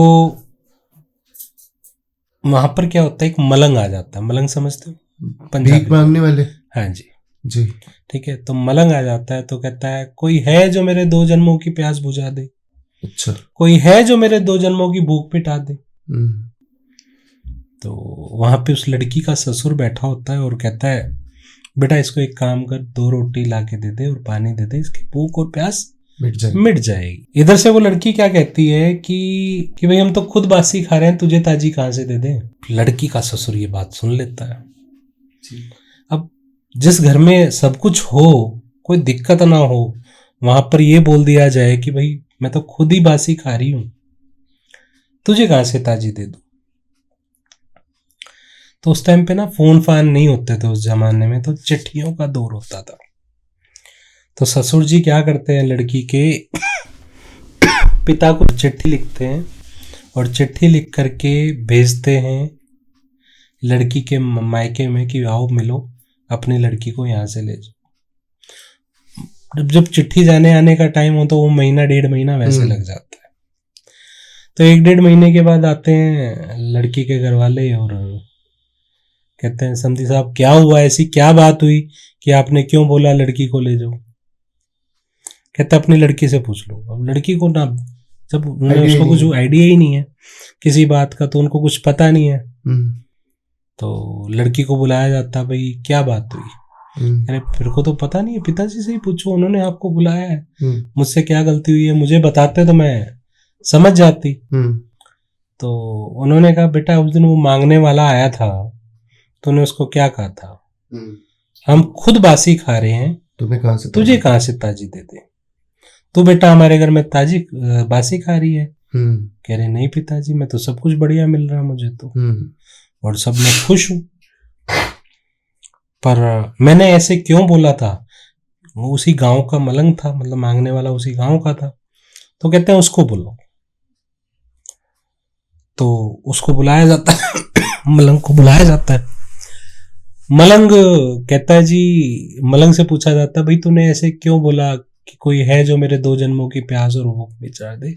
वहां पर क्या होता है, एक मलंग आ जाता है। मलंग समझते हो? पंजाबी भीख मांगने वाले। हाँ जी, जी। ठीक है। तो मलंग आ जाता है तो कहता है कोई है जो मेरे 2 जन्मों की प्यास बुझा दे, अच्छा। कोई है जो मेरे 2 जन्मों की भूख मिटा दे। हम्म। तो वहां पे उस लड़की का ससुर बैठा होता है और कहता है बेटा इसको एक काम कर, 2 रोटी ला के दे दे और पानी दे दे, इसकी भूख और प्यास मिट जाएगी। इधर से वो लड़की क्या कहती है कि भाई हम तो खुद बासी खा रहे हैं, तुझे ताजी कहां से दे दें। लड़की का ससुर ये बात सुन लेता है। अब जिस घर में सब कुछ हो, कोई दिक्कत ना हो, वहां पर ये बोल दिया जाए कि भाई मैं तो खुद ही बासी खा रही हूं, तुझे कहां से ताजी दे दूं। तो उस टाइम पे ना फोन फान नहीं होते थे उस जमाने में, तो चिट्ठियों का दौर होता था। तो ससुर जी क्या करते हैं, लड़की के पिता को चिट्ठी लिखते हैं और चिट्ठी लिख करके भेजते हैं लड़की के मायके में कि आओ मिलो, अपनी लड़की को यहाँ से ले जाओ। जब चिट्ठी जाने आने का टाइम हो तो वो महीना 1.5 महीना वैसे लग जाता है। तो 1-1.5 महीने के बाद आते हैं लड़की के घर वाले और कहते हैं समधी साहब क्या हुआ, ऐसी क्या बात हुई कि आपने क्यों बोला लड़की को ले जाओ। कहते अपनी लड़की से पूछ लो। अब लड़की को ना, जब उन्होंने उसको कुछ आइडिया ही नहीं है किसी बात का, तो उनको कुछ पता नहीं है। तो लड़की को बुलाया जाता, भाई क्या बात हुई? अरे फिर को तो पता नहीं है, पिताजी से ही पूछो, उन्होंने आपको बुलाया है, मुझसे क्या गलती हुई है, मुझे बताते तो मैं समझ जाती। तो उन्होंने कहा बेटा उस दिन वो मांगने वाला आया था, तूने उसको क्या कहा था, हम खुद बासी खा रहे हैं, तुझे कहां से ताजी दे दे, तू बेटा हमारे घर में ताजी बासी खा रही है। कह रहे नहीं पिताजी, मैं तो सब कुछ बढ़िया मिल रहा मुझे तो, और सब मैं खुश हूं, पर मैंने ऐसे क्यों बोला था, वो उसी गांव का मलंग था, मतलब मांगने वाला उसी गांव का था। तो कहते हैं उसको बुलाओ। तो उसको बुलाया जाता है मलंग को बुलाया जाता है। मलंग कहता है जी, मलंग से पूछा जाता है भाई तूने ऐसे क्यों बोला कि कोई है जो मेरे 2 जन्मों की प्यास और भूख मिटा दे।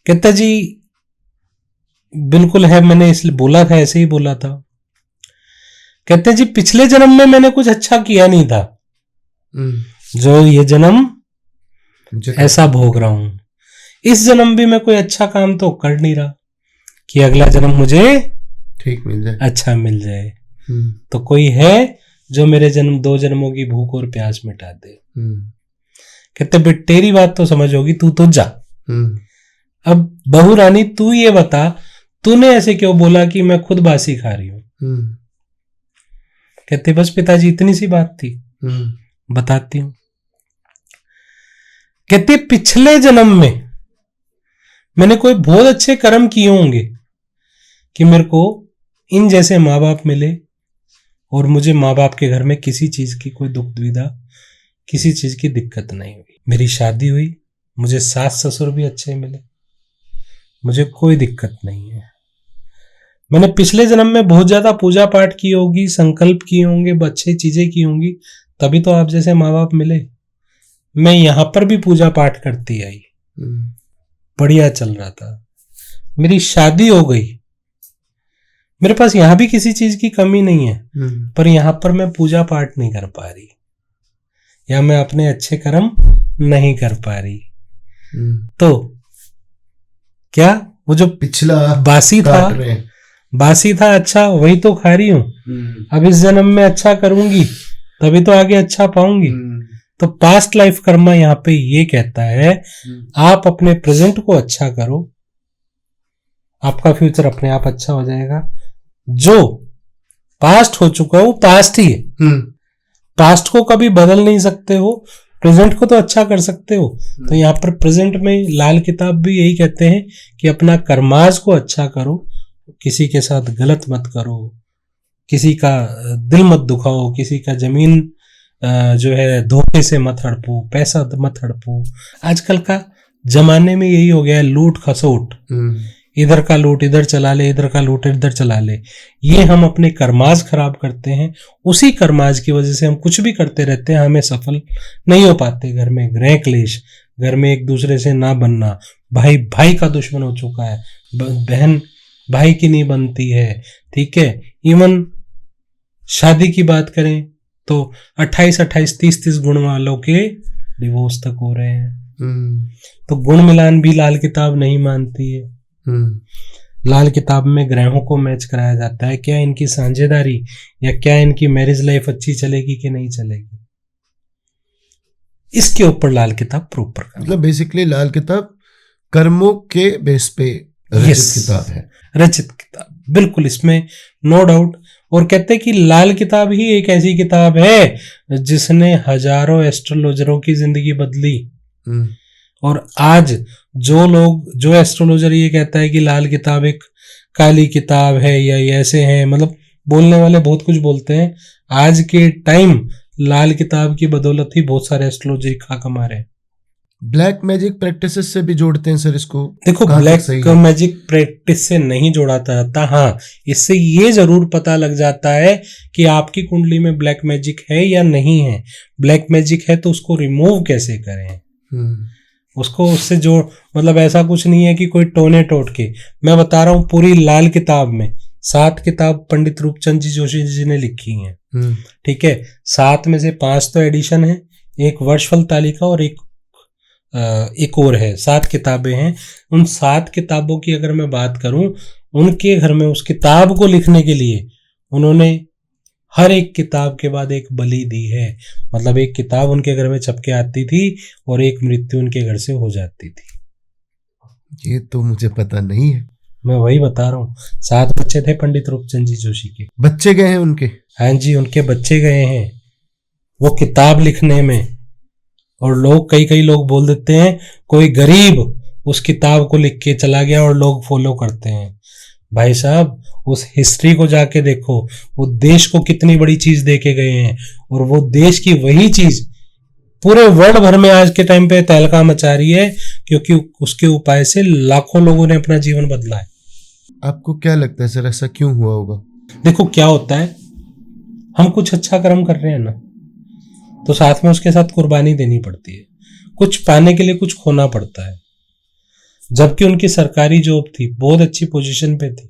कहता जी बिल्कुल है, मैंने इसलिए बोला था, ऐसे ही बोला था। कहते जी पिछले जन्म में मैंने कुछ अच्छा किया नहीं था, जो ये जन्म ऐसा भोग रहा हूं, इस जन्म भी मैं कोई अच्छा काम तो कर नहीं रहा कि अगला जन्म मुझे ठीक मिल जाए, अच्छा मिल जाए। तो कोई है जो मेरे 2 जन्मों की भूख और प्यास मिटा दे। कहते बेट तेरी बात तो समझ होगी, तू तो जा। अब बहू रानी तू ये बता, तूने ऐसे क्यों बोला कि मैं खुद बासी खा रही हूं। कहते बस पिताजी इतनी सी बात थी, बताती हूं। कहते पिछले जन्म में मैंने कोई बहुत अच्छे कर्म किए होंगे कि मेरे को इन जैसे माँ बाप मिले और मुझे माँ बाप के घर में किसी चीज की कोई दुख दुविधा, किसी चीज की दिक्कत नहीं हुई। मेरी शादी हुई, मुझे सास ससुर भी अच्छे मिले, मुझे कोई दिक्कत नहीं है। मैंने पिछले जन्म में बहुत ज्यादा पूजा पाठ की होगी, संकल्प किए होंगे, अच्छी चीजें की होंगी, तभी तो आप जैसे माँ बाप मिले। मैं यहां पर भी पूजा पाठ करती आई, बढ़िया चल रहा था, मेरी शादी हो गई, मेरे पास यहां भी किसी चीज की कमी नहीं है, पर यहां पर मैं पूजा पाठ नहीं कर पा रही, या मैं अपने अच्छे कर्म नहीं कर पा रही। तो क्या वो जो पिछला बासी था अच्छा, वही तो खा रही हूं। अब इस जन्म में अच्छा करूंगी तभी तो आगे अच्छा पाऊंगी। तो पास्ट लाइफ कर्मा यहाँ पे ये कहता है आप अपने प्रेजेंट को अच्छा करो, आपका फ्यूचर अपने आप अच्छा हो जाएगा। जो पास्ट हो चुका है वो पास्ट ही है, पास्ट को कभी बदल नहीं सकते हो, प्रेजेंट को तो अच्छा कर सकते हो। तो यहाँ पर प्रेजेंट में लाल किताब भी यही कहते हैं कि अपना कर्माज को अच्छा करो, किसी के साथ गलत मत करो, किसी का दिल मत दुखाओ, किसी का जमीन जो है धोखे से मत हड़पो, पैसा मत हड़पो। आजकल का जमाने में यही हो गया है, लूट खसोट, इधर का लूट इधर चला ले, इधर का लूट इधर चला ले। ये हम अपने कर्माज खराब करते हैं, उसी कर्माज की वजह से हम कुछ भी करते रहते हैं, हमें सफल नहीं हो पाते। घर में गृह क्लेश, घर में एक दूसरे से ना बनना, भाई भाई का दुश्मन हो चुका है, बहन भाई की नहीं बनती है, ठीक है। इवन शादी की बात करें तो 28-28, 30-30 गुण वालों के डिवोर्स तक हो रहे हैं। तो गुण मिलान भी लाल किताब नहीं मानती है। लाल किताब में ग्रहों को मैच कराया जाता है, क्या इनकी साझेदारी या क्या इनकी मैरिज लाइफ अच्छी चलेगी कि नहीं चलेगी, इसके ऊपर लाल किताब प्रॉपर, मतलब बेसिकली लाल किताब कर्मों के बेस पे रचित किताब है। रचित किताब, बिल्कुल, इसमें नो डाउट। और कहते हैं कि लाल किताब ही एक ऐसी किताब है जिसने हजारों एस्ट्रोलॉजरों की जिंदगी बदली। और आज जो एस्ट्रोलॉजर ये कहता है कि लाल किताब एक काली किताब है या ऐसे हैं, मतलब बोलने वाले बहुत कुछ बोलते हैं। आज के टाइम लाल किताब की बदौलत ही बहुत सारे एस्ट्रोलॉजर खा कमा रहे हैं। ब्लैक मैजिक प्रैक्टिसेस से भी जोड़ते हैं सर इसको? देखो, ब्लैक मैजिक प्रैक्टिस से नहीं जोड़ा जाता, हाँ, इससे ये जरूर पता लग जाता है कि आपकी कुंडली में ब्लैक मैजिक है या नहीं है। ब्लैक मैजिक है तो उसको रिमूव कैसे करें, उसको उससे जो, मतलब ऐसा कुछ नहीं है कि कोई टोने टोट के। मैं बता रहा हूँ, पूरी लाल किताब में 7 किताब पंडित रूपचंद जी जोशी जी ने लिखी हैं, ठीक है। 7 में से 5 तो एडिशन है, एक वर्षफल तालिका और एक और है। 7 किताबें हैं। उन 7 किताबों की अगर मैं बात करूं, उनके घर में उस किताब को लिखने के लिए उन्होंने हर एक किताब के बाद एक बलि दी है। मतलब एक किताब उनके घर में छपके आती थी और एक मृत्यु उनके घर से हो जाती थी। ये तो मुझे पता नहीं है। मैं वही बता रहा हूँ। 7 बच्चे थे पंडित रूपचंद जी जोशी के। बच्चे गए हैं उनके? हाँ जी, उनके बच्चे गए हैं वो किताब लिखने में। और लोग, कई लोग बोल देते हैं कोई गरीब उस किताब को लिख के चला गया और लोग फॉलो करते हैं। भाई साहब, उस हिस्ट्री को जाके देखो, वो देश को कितनी बड़ी चीज दे के गए हैं, और वो देश की वही चीज पूरे वर्ल्ड भर में आज के टाइम पे तहलका मचा रही है, क्योंकि उसके उपाय से लाखों लोगों ने अपना जीवन बदला है। आपको क्या लगता है सर, ऐसा क्यों हुआ होगा? देखो क्या होता है, हम कुछ अच्छा कर्म कर रहे हैं ना, तो साथ में उसके साथ कुर्बानी देनी पड़ती है। कुछ पाने के लिए कुछ खोना पड़ता है। जबकि उनकी सरकारी जॉब थी, बहुत अच्छी पोजीशन पे थी,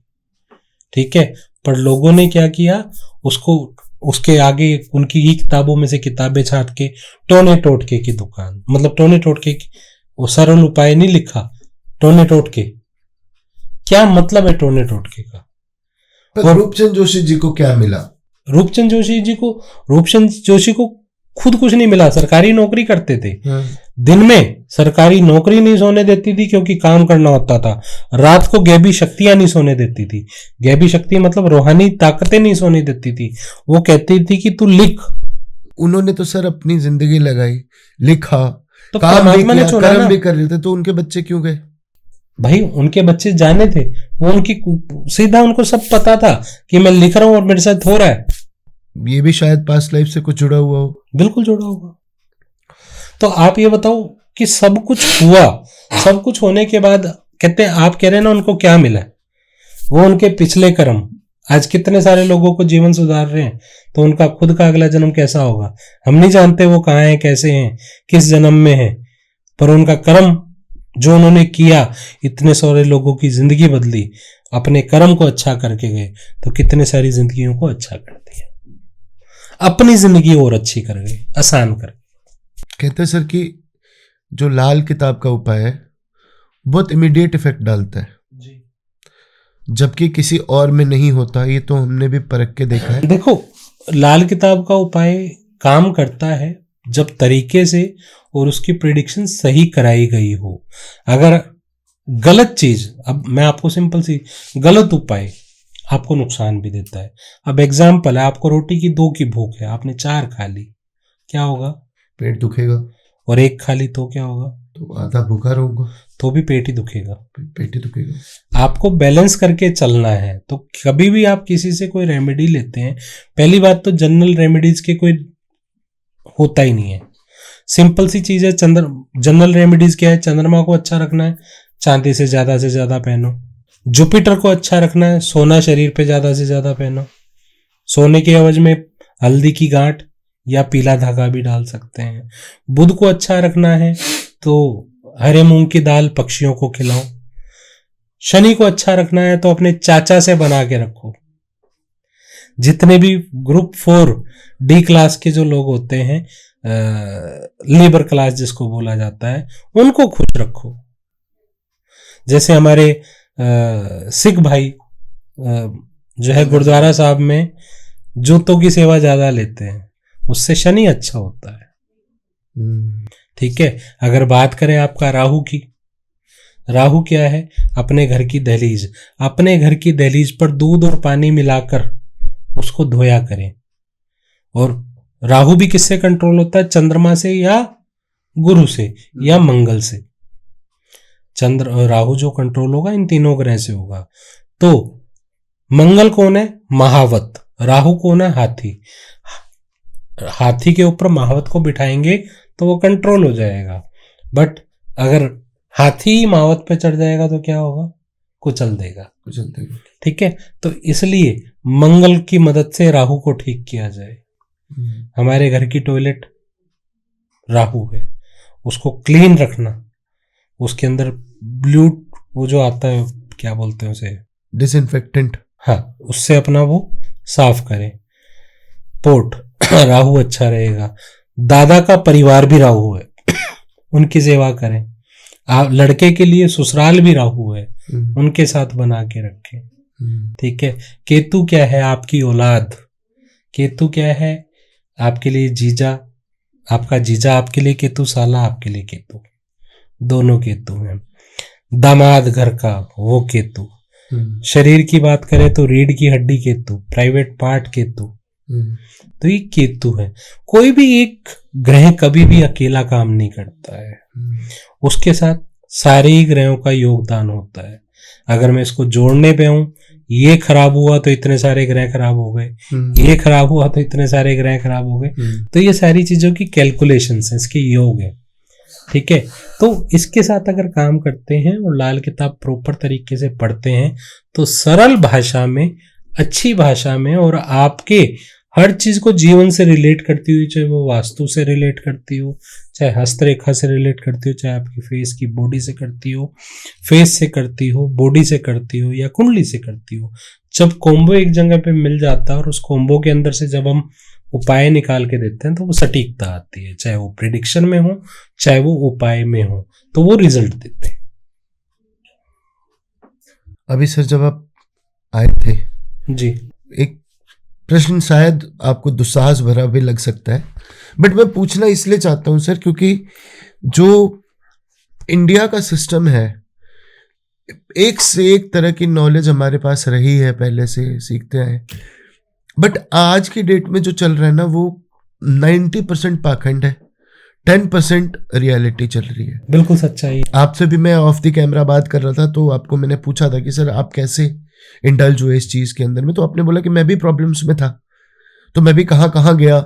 ठीक है, पर लोगों ने क्या किया, उसको उसके आगे उनकी ही किताबों में से किताबें छाट के टोने टोटके की दुकान, मतलब टोने टोटके की, वो सरल उपाय नहीं लिखा, टोने टोटके। क्या मतलब है टोने टोटके का? और रूपचंद जोशी जी को क्या मिला? रूपचंद जोशी को खुद कुछ नहीं मिला। सरकारी नौकरी करते थे। दिन में सरकारी नौकरी नहीं सोने देती थी क्योंकि काम करना होता था। रात को गैबी शक्तियां नहीं सोने देती थी। गैबी शक्ति मतलब रूहानी ताकतें नहीं सोने देती थी। वो कहती थी कि तू लिख। उन्होंने तो सर अपनी जिंदगी लगाई, लिखा, तो काम भी किया, कर्म भी कर रहे थे, तो उनके बच्चे क्यों गए? भाई उनके बच्चे जाने थे, वो उनकी सीधा, उनको सब पता था कि मैं लिख रहा हूं और मेरे साथ हो रहा है। ये भी शायद पास्ट लाइफ से कुछ जुड़ा हुआ हो। बिल्कुल जुड़ा होगा। तो आप ये बताओ कि सब कुछ हुआ, सब कुछ होने के बाद कहते हैं, आप कह रहे हैं ना उनको क्या मिला, वो उनके पिछले कर्म आज कितने सारे लोगों को जीवन सुधार रहे हैं। तो उनका खुद का अगला जन्म कैसा होगा हम नहीं जानते, वो कहाँ हैं, कैसे हैं, किस जन्म में है, पर उनका कर्म जो उन्होंने किया, इतने सारे लोगों की जिंदगी बदली, अपने कर्म को अच्छा करके गए, तो कितने सारी जिंदगियों को अच्छा कर दिया, अपनी जिंदगी और अच्छी कर गए, आसान कर गए। कहते हैं सर कि जो लाल किताब का उपाय है बहुत इमीडिएट इफेक्ट डालता है जी, जबकि किसी और में नहीं होता। ये तो हमने भी परख के देखा है। देखो, लाल किताब का उपाय काम करता है जब तरीके से और उसकी प्रेडिक्शन सही कराई गई हो। अगर गलत चीज, अब मैं आपको सिंपल सी, गलत उपाय आपको नुकसान भी देता है। अब एग्जाम्पल है, आपको रोटी की 2 की भूख है, आपने 4 खा ली, क्या होगा? पेट दुखेगा। और 1 खा ली तो क्या होगा? तो आधा भूखा रहूंगा तो भी पेट ही दुखेगा। पेट ही दुखेगा। आपको बैलेंस करके चलना है। तो कभी भी आप किसी से कोई रेमेडी लेते हैं, पहली बात तो जनरल रेमेडीज के कोई होता ही नहीं है। सिंपल सी चीज है। जनरल रेमेडीज क्या है? चंद्रमा को अच्छा रखना है, चांदी से ज्यादा पहनो। जुपिटर को अच्छा रखना है, सोना शरीर पे ज्यादा से ज्यादा पहनो। सोने के एवज में हल्दी की गांठ या पीला धागा भी डाल सकते हैं। बुध को अच्छा रखना है तो हरे मूंग की दाल पक्षियों को खिलाओ। शनि को अच्छा रखना है तो अपने चाचा से बना के रखो। जितने भी ग्रुप 4 डी क्लास के जो लोग होते हैं, लेबर क्लास जिसको बोला जाता है, उनको खुश रखो। जैसे हमारे सिख भाई जो है गुरुद्वारा साहब में जूतों की सेवा ज्यादा लेते हैं, उससे शनि अच्छा होता है। ठीक है। अगर बात करें आपका राहु की, राहु क्या है? अपने घर की दहलीज, अपने घर की दहलीज पर दूध और पानी मिलाकर उसको धोया करें। और राहु भी किससे कंट्रोल होता है? चंद्रमा से या गुरु से या मंगल से। राहु जो कंट्रोल होगा इन तीनों ग्रह से होगा। तो मंगल कौन है? महावत। राहु कौन है? हाथी। हाथी के ऊपर महावत को बिठाएंगे तो वो कंट्रोल हो जाएगा। बट अगर हाथी महावत पे चढ़ जाएगा तो क्या होगा? कुचल देगा। ठीक है। तो इसलिए मंगल की मदद से राहु को ठीक किया जाए। हमारे घर की टॉयलेट राहु है, उसको क्लीन रखना। उसके अंदर ब्लू वो जो आता है, क्या बोलते हैं उसे? डिसइंफेक्टेंट। हाँ, उससे अपना वो साफ करें। पोर्ट राहु अच्छा रहेगा। दादा का परिवार भी राहु है, उनकी सेवा करें। आप लड़के के लिए ससुराल भी राहु है, उनके साथ बना के रखें। ठीक है। केतु क्या है? आपकी औलाद। केतु क्या है? आपके लिए जीजा। आपका जीजा आपके लिए केतु, साला आपके लिए केतु, दोनों केतु हैं। दामाद घर का वो केतु। शरीर की बात करें तो रीढ़ की हड्डी केतु, प्राइवेट पार्ट केतु। तो ये केतु है। कोई भी एक ग्रह कभी भी अकेला काम नहीं करता है, उसके साथ सारे ही ग्रहों का योगदान होता है। अगर मैं इसको जोड़ने पे हूं, ये खराब हुआ तो इतने सारे ग्रह खराब हो गए, ये खराब हुआ तो इतने सारे ग्रह खराब हो गए। तो ये सारी चीजों की कैलकुलेशंस है, इसके योग है। ठीक है। तो इसके साथ अगर काम करते हैं और लाल किताब प्रॉपर तरीके से पढ़ते हैं तो सरल भाषा में, अच्छी भाषा में, और आपके हर चीज को जीवन से रिलेट करती हुई, चाहे वो वास्तु से रिलेट करती हो, चाहे हस्तरेखा से रिलेट करती हो, चाहे आपकी फेस की बॉडी से करती हो, फेस से करती हो, बॉडी से करती हो, या कुंडली से करती हो, जब कॉम्बो एक जगह पे मिल जाता है और उस कॉम्बो के अंदर से जब हम उपाय निकाल के देते हैं तो वो सटीकता आती है। चाहे वो प्रिडिक्शन में हो, चाहे वो उपाय में हो, तो वो रिजल्ट देते हैं। अभी सर जब आप आए थे जी, एक प्रश्न शायद आपको दुस्साहस भरा भी लग सकता है, बट मैं पूछना इसलिए चाहता हूं सर क्योंकि जो इंडिया का सिस्टम है, एक से एक तरह की नॉलेज हमारे पास रही है, पहले से सीखते आए, बट आज की डेट में जो चल रहा है ना वो 90% पाखंड है, 10% रियलिटी चल रही है। बिल्कुल सच्चाई। आपसे भी मैं ऑफ द कैमरा बात कर रहा था तो आपको मैंने पूछा था कि सर आप कैसे इंडल्ज हुए इस चीज के अंदर में, तो आपने बोला कि मैं भी प्रॉब्लम्स में था, तो मैं भी कहाँ गया,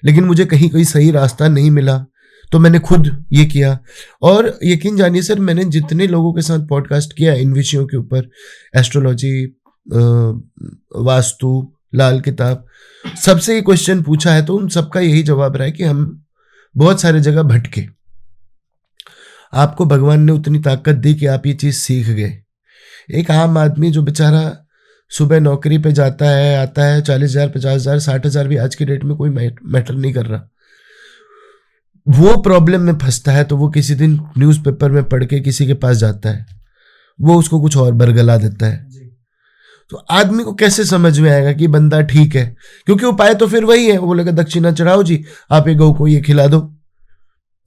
लेकिन मुझे कहीं कोई सही रास्ता नहीं मिला, तो मैंने खुद ये किया। और यकीन जानिए सर, मैंने जितने लोगों के साथ पॉडकास्ट किया इन विषयों के ऊपर, एस्ट्रोलॉजी, वास्तु, लाल किताब, सबसे ये क्वेश्चन पूछा है तो उन सबका यही जवाब रहा है कि हम बहुत सारे जगह भटके। आपको भगवान ने उतनी ताकत दी कि आप ये चीज सीख गए। एक आम आदमी जो बेचारा सुबह नौकरी पे जाता है, आता है, 40,000, 50,000, 60,000 भी आज की डेट में कोई मैटर नहीं कर रहा, वो प्रॉब्लम में फंसता है तो वो किसी दिन न्यूज़पेपर में पढ़ के किसी के पास जाता है, वो उसको कुछ और बरगला देता है। तो आदमी को कैसे समझ में आएगा कि बंदा ठीक है, क्योंकि उपाय तो फिर वही है, वो बोलेगा दक्षिणा चढ़ाओ जी, आप ये गौ को ये खिला दो।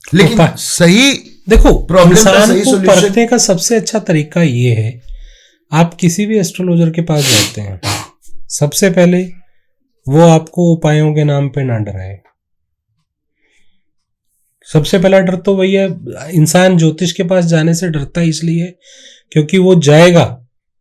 लेकिन सही देखो, प्रॉब्लम का इंसान सही को सॉल्यूशन परखने का सबसे अच्छा तरीका ये है, आप किसी भी एस्ट्रोलॉजर के पास जाते हैं, सबसे पहले वो आपको उपायों के नाम पे ना डराए। सबसे पहला डर तो वही है, इंसान ज्योतिष के पास जाने से डरता है इसलिए क्योंकि वो जाएगा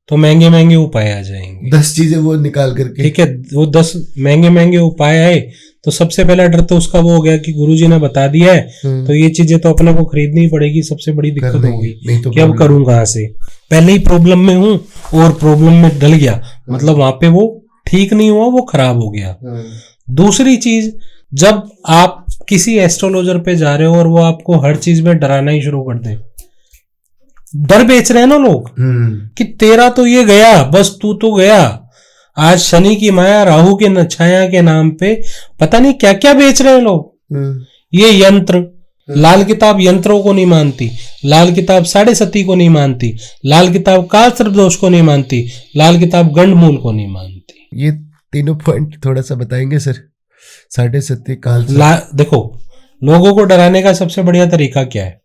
तो महंगे महंगे उपाय आ जाएंगे, 10 चीजें वो निकाल करके। ठीक है, वो 10 महंगे महंगे उपाय आए तो सबसे पहला डर तो उसका वो हो गया कि गुरुजी ने बता दिया है तो ये चीजें तो अपने को खरीदनी ही पड़ेगी, सबसे बड़ी दिक्कत होगी तो कि अब करूं कहां से, पहले ही प्रॉब्लम में हूं और प्रॉब्लम में डल गया, मतलब वहां पे वो ठीक नहीं हुआ, वो खराब हो गया। दूसरी चीज, जब आप किसी एस्ट्रोलॉजर पे जा रहे हो और वो आपको हर चीज में डराना ही शुरू कर दे, डर बेच रहे हैं ना लोग कि तेरा तो ये गया, बस तू तो गया। आज शनि की माया राहु के छाया के नाम पे पता नहीं क्या क्या बेच रहे हैं लोग। ये यंत्र, लाल किताब यंत्रों को नहीं मानती, लाल किताब साढ़े सती को नहीं मानती, लाल किताब काल सर्पदोष को नहीं मानती, लाल किताब गंडमूल को नहीं मानती। ये तीनों पॉइंट थोड़ा सा बताएंगे सर? साढ़े सती काल देखो, लोगों को डराने का सबसे बढ़िया तरीका क्या है?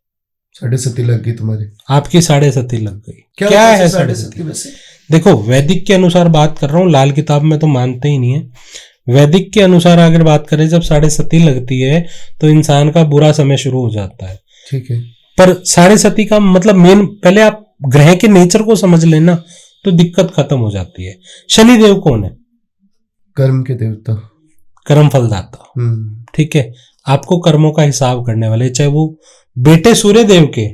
साढ़े सती लग गई तुम्हारी, आपकी साढ़े सती लग गई। क्या है साढ़े सती? वैसे देखो, वैदिक के अनुसार बात कर रहा हूँ, लाल किताब में तो मानते ही नहीं है। वैदिक के अनुसार अगर बात करें, जब साढ़े सती लगती है तो इंसान का बुरा समय शुरू हो जाता है, ठीक है। पर साढ़े सती का मतलब मेन, पहले आप ग्रह के नेचर को समझ लेना तो दिक्कत खत्म हो जाती है। शनिदेव कौन है? कर्म के देवता, कर्म फलदाता, ठीक है। आपको कर्मों का हिसाब करने वाले, चाहे वो बेटे सूर्य देव के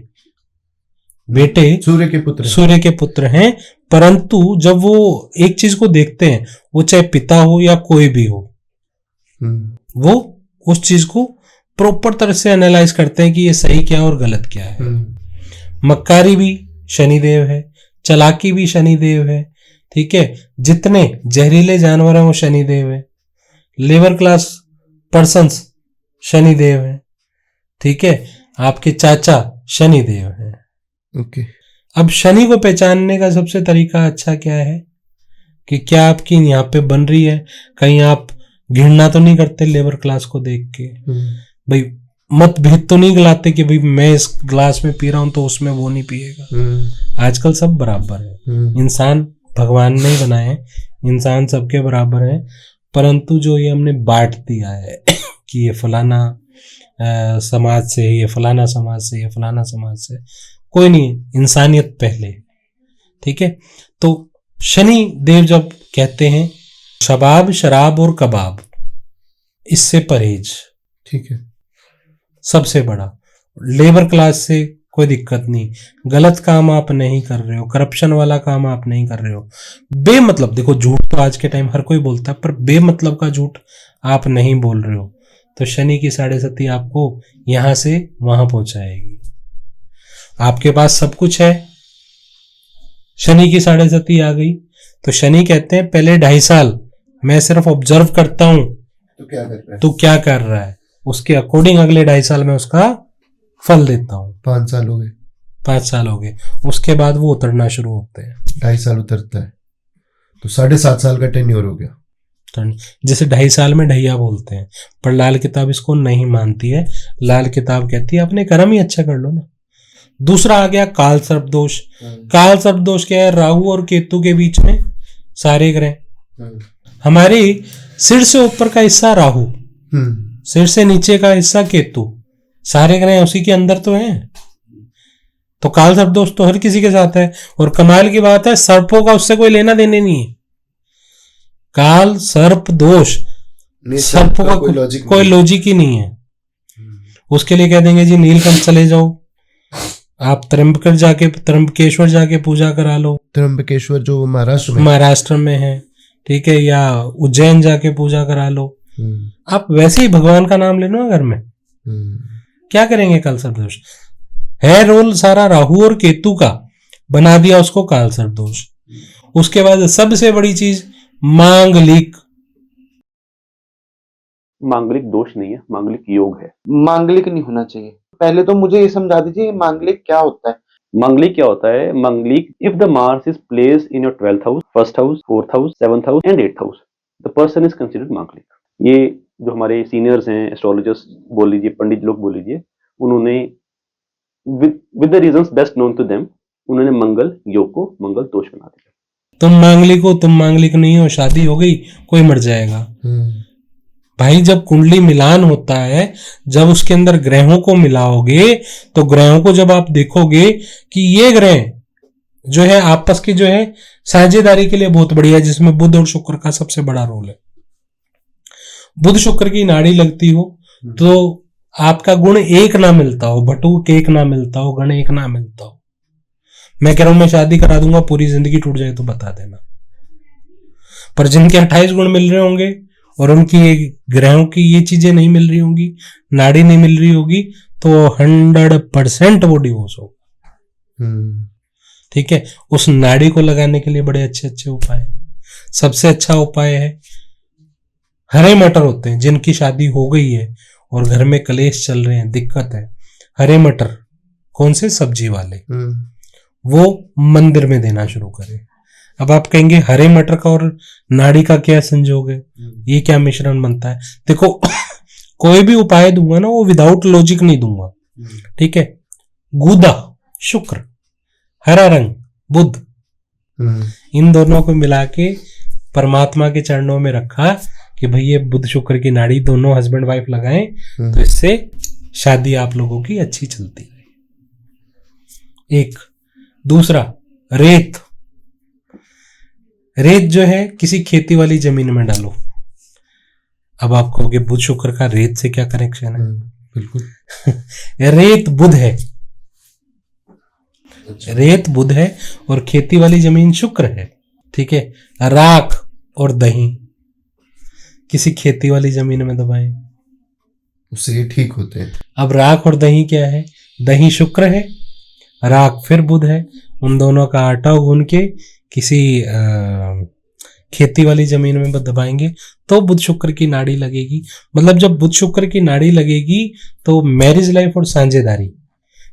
बेटे सूर्य के पुत्र हैं, परंतु जब वो एक चीज को देखते हैं, वो चाहे पिता हो या कोई भी हो, वो उस चीज को प्रॉपर तरह से एनालाइज करते हैं कि ये सही क्या है और गलत क्या है। मक्कारी भी शनिदेव है, चालाकी भी शनिदेव है, ठीक है। जितने जहरीले जानवर हैं वो शनिदेव है, लेबर क्लास पर्सन्स शनिदेव है, ठीक है। आपके चाचा शनिदेव है। ओके। अब शनि को पहचानने का सबसे तरीका अच्छा क्या है कि क्या आपकी यहाँ पे बन रही है, कहीं आप घृणा तो नहीं करते लेबर क्लास को देख के, भाई मतभेद तो नहीं गिलाते कि भाई मैं इस ग्लास में पी रहा हूं तो उसमें वो नहीं पिएगा। आजकल सब बराबर है, इंसान भगवान ने ही बनाए हैं, इंसान सबके बराबर है, परंतु जो ये हमने बांट दिया है कि ये फलाना समाज से, ये फलाना समाज से, ये फलाना समाज से, कोई नहीं, इंसानियत पहले, ठीक है। तो शनि देव जब कहते हैं शबाब शराब और कबाब, इससे परहेज, ठीक है, सबसे बड़ा। लेबर क्लास से कोई दिक्कत नहीं, गलत काम आप नहीं कर रहे हो, करप्शन वाला काम आप नहीं कर रहे हो, बेमतलब, देखो झूठ तो आज के टाइम हर कोई बोलता है, पर बेमतलब का झूठ आप नहीं बोल रहे हो, तो शनि की साढ़े सती आपको यहां से वहां पहुंचाएगी। आपके पास सब कुछ है, शनि की साढ़े सती आ गई तो शनि कहते हैं पहले 2.5 साल मैं सिर्फ ऑब्जर्व करता हूं तो क्या कर रहा है, उसके अकॉर्डिंग अगले 2.5 साल में उसका फल देता हूं। 5 साल हो गए, 5 साल हो गए, उसके बाद वो उतरना शुरू होते हैं। 2.5 साल उतरता है तो 7.5 साल का टेन्योर हो गया, जिसे 2.5 साल में ढैया बोलते हैं, पर लाल किताब इसको नहीं मानती है। लाल किताब कहती है अपने कर्म ही अच्छा कर लो ना। दूसरा आ गया काल सर्प दोष। काल सर्प दोष क्या है? राहु और केतु के बीच में सारे ग्रह, हमारे सिर से ऊपर का हिस्सा राहु, सिर से नीचे का हिस्सा केतु, सारे ग्रह उसी के अंदर तो हैं। तो काल सर्प दोष तो हर किसी के साथ है, और कमाल की बात है सर्पों का उससे कोई लेना देने नहीं है। काल सर्प दोष, सर्पों का कोई लॉजिक ही नहीं है। उसके लिए कह देंगे जी नीलकंठ चले जाओ, आप त्र्यंबकेश्वर जाके पूजा करा लो, त्र्यंबकेश्वर जो महाराष्ट्र में है, ठीक है, या उज्जैन जाके पूजा करा लो। आप वैसे ही भगवान का नाम ले लो घर में, क्या करेंगे? काल सर्प दोष है, रोल सारा राहु और केतु का बना दिया उसको काल सर्प दोष। उसके बाद सबसे बड़ी चीज मांगलिक दोष नहीं है, मांगलिक योग है। मांगलिक नहीं होना चाहिए। पहले तो मुझे ये समझा दीजिए मांगलिक क्या होता है? मांगलिक क्या होता है? मांगलिक, if the Mars is placed in your 12th house, 1st house, 4th house, 7th house and 8th house, the person is considered मांगलिक। ये जो हमारे सीनियर्स हैं, एस्ट्रोलॉजर्स बोल लीजिए, पंडित लोग बोल लीजिए, उन्होंने with the reasons best known to them, उन्होंने मंगल योग को मंगल दोष बना दिया। तुम मांगलिक हो, तुम मांगलिक नहीं हो, शादी हो गई, कोई मर जाएगा। भाई जब कुंडली मिलान होता है, जब उसके अंदर ग्रहों को मिलाओगे, तो ग्रहों को जब आप देखोगे कि ये ग्रह जो है आपस की जो है साझेदारी के लिए बहुत बढ़िया है, जिसमें बुध और शुक्र का सबसे बड़ा रोल है। बुध शुक्र की नाड़ी लगती हो तो आपका गुण एक ना मिलता हो, बटुक एक ना मिलता हो, गण एक ना मिलता हो, मैं कह रहा हूं मैं शादी करा दूंगा, पूरी जिंदगी टूट जाए तो बता देना। पर जिनके 28 गुण मिल रहे होंगे और उनकी ग्रहों की ये चीजें नहीं मिल रही होंगी, नाड़ी नहीं मिल रही होगी, तो 100% वो डिवोर्स होगा। ठीक है, उस नाड़ी को लगाने के लिए बड़े अच्छे अच्छे उपाय हैं। सबसे अच्छा उपाय है, हरे मटर होते हैं जिनकी शादी हो गई है और घर में कलेश चल रहे हैं, दिक्कत है, हरे मटर, कौन से, सब्जी वाले, वो मंदिर में देना शुरू करें। अब आप कहेंगे हरे मटर का और नाड़ी का क्या संजोग है, ये क्या मिश्रण बनता है? देखो कोई भी उपाय दूंगा ना वो विदाउट लॉजिक नहीं दूंगा। ठीक है, गूदा शुक्र, हरा रंग बुध, इन दोनों को मिला के परमात्मा के चरणों में रखा कि भाई ये बुध शुक्र की नाड़ी दोनों हस्बैंड वाइफ लगाएं, तो इससे शादी आप लोगों की अच्छी चलती है। एक दूसरा, रेत, रेत जो है किसी खेती वाली जमीन में डालो। अब आप कहोगे बुध शुक्र का रेत से क्या कनेक्शन है? बिल्कुल रेत बुध है, रेत बुध है और खेती वाली जमीन शुक्र है। ठीक है, राख और दही किसी खेती वाली जमीन में दबाएं, उससे ये ठीक होते हैं। अब राख और दही क्या है? दही शुक्र है, राख फिर बुध है, उन दोनों का आटा गूंद के किसी खेती वाली जमीन में दबाएंगे तो बुध शुक्र की नाड़ी लगेगी। मतलब जब बुध शुक्र की नाड़ी लगेगी तो मैरिज लाइफ और साझेदारी,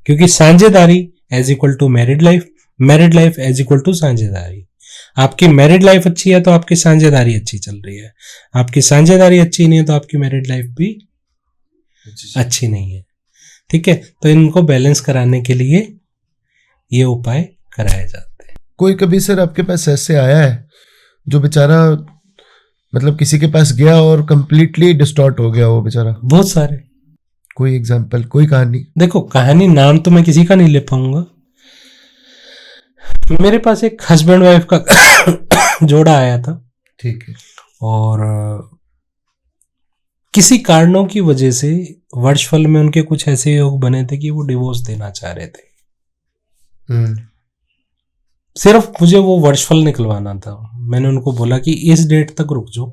क्योंकि साझेदारी is equal to married life, married life is equal to साझेदारी। आपकी मैरिड लाइफ अच्छी है तो आपकी साझेदारी अच्छी चल रही है, आपकी साझेदारी अच्छी नहीं है तो आपकी मैरिड लाइफ भी अच्छी नहीं है। ठीक है, तो इनको बैलेंस कराने के लिए ये उपाय कराए जाते हैं। कोई कभी सर आपके पास ऐसे आया है जो बेचारा मतलब किसी के पास गया और कंप्लीटली डिस्टॉर्ट हो गया वो बेचारा? बहुत सारे। कोई एग्जांपल, कोई कहानी? देखो कहानी नाम तो मैं किसी का नहीं ले पाऊंगा। मेरे पास एक हस्बैंड वाइफ का जोड़ा आया था। ठीक है, और किसी कारणों की वजह से वर्षफल में उनके कुछ ऐसे योग बने थे कि वो डिवोर्स देना चाह रहे थे। सिर्फ मुझे वो वर्षफल निकलवाना था। मैंने उनको बोला कि इस डेट तक रुक जाओ,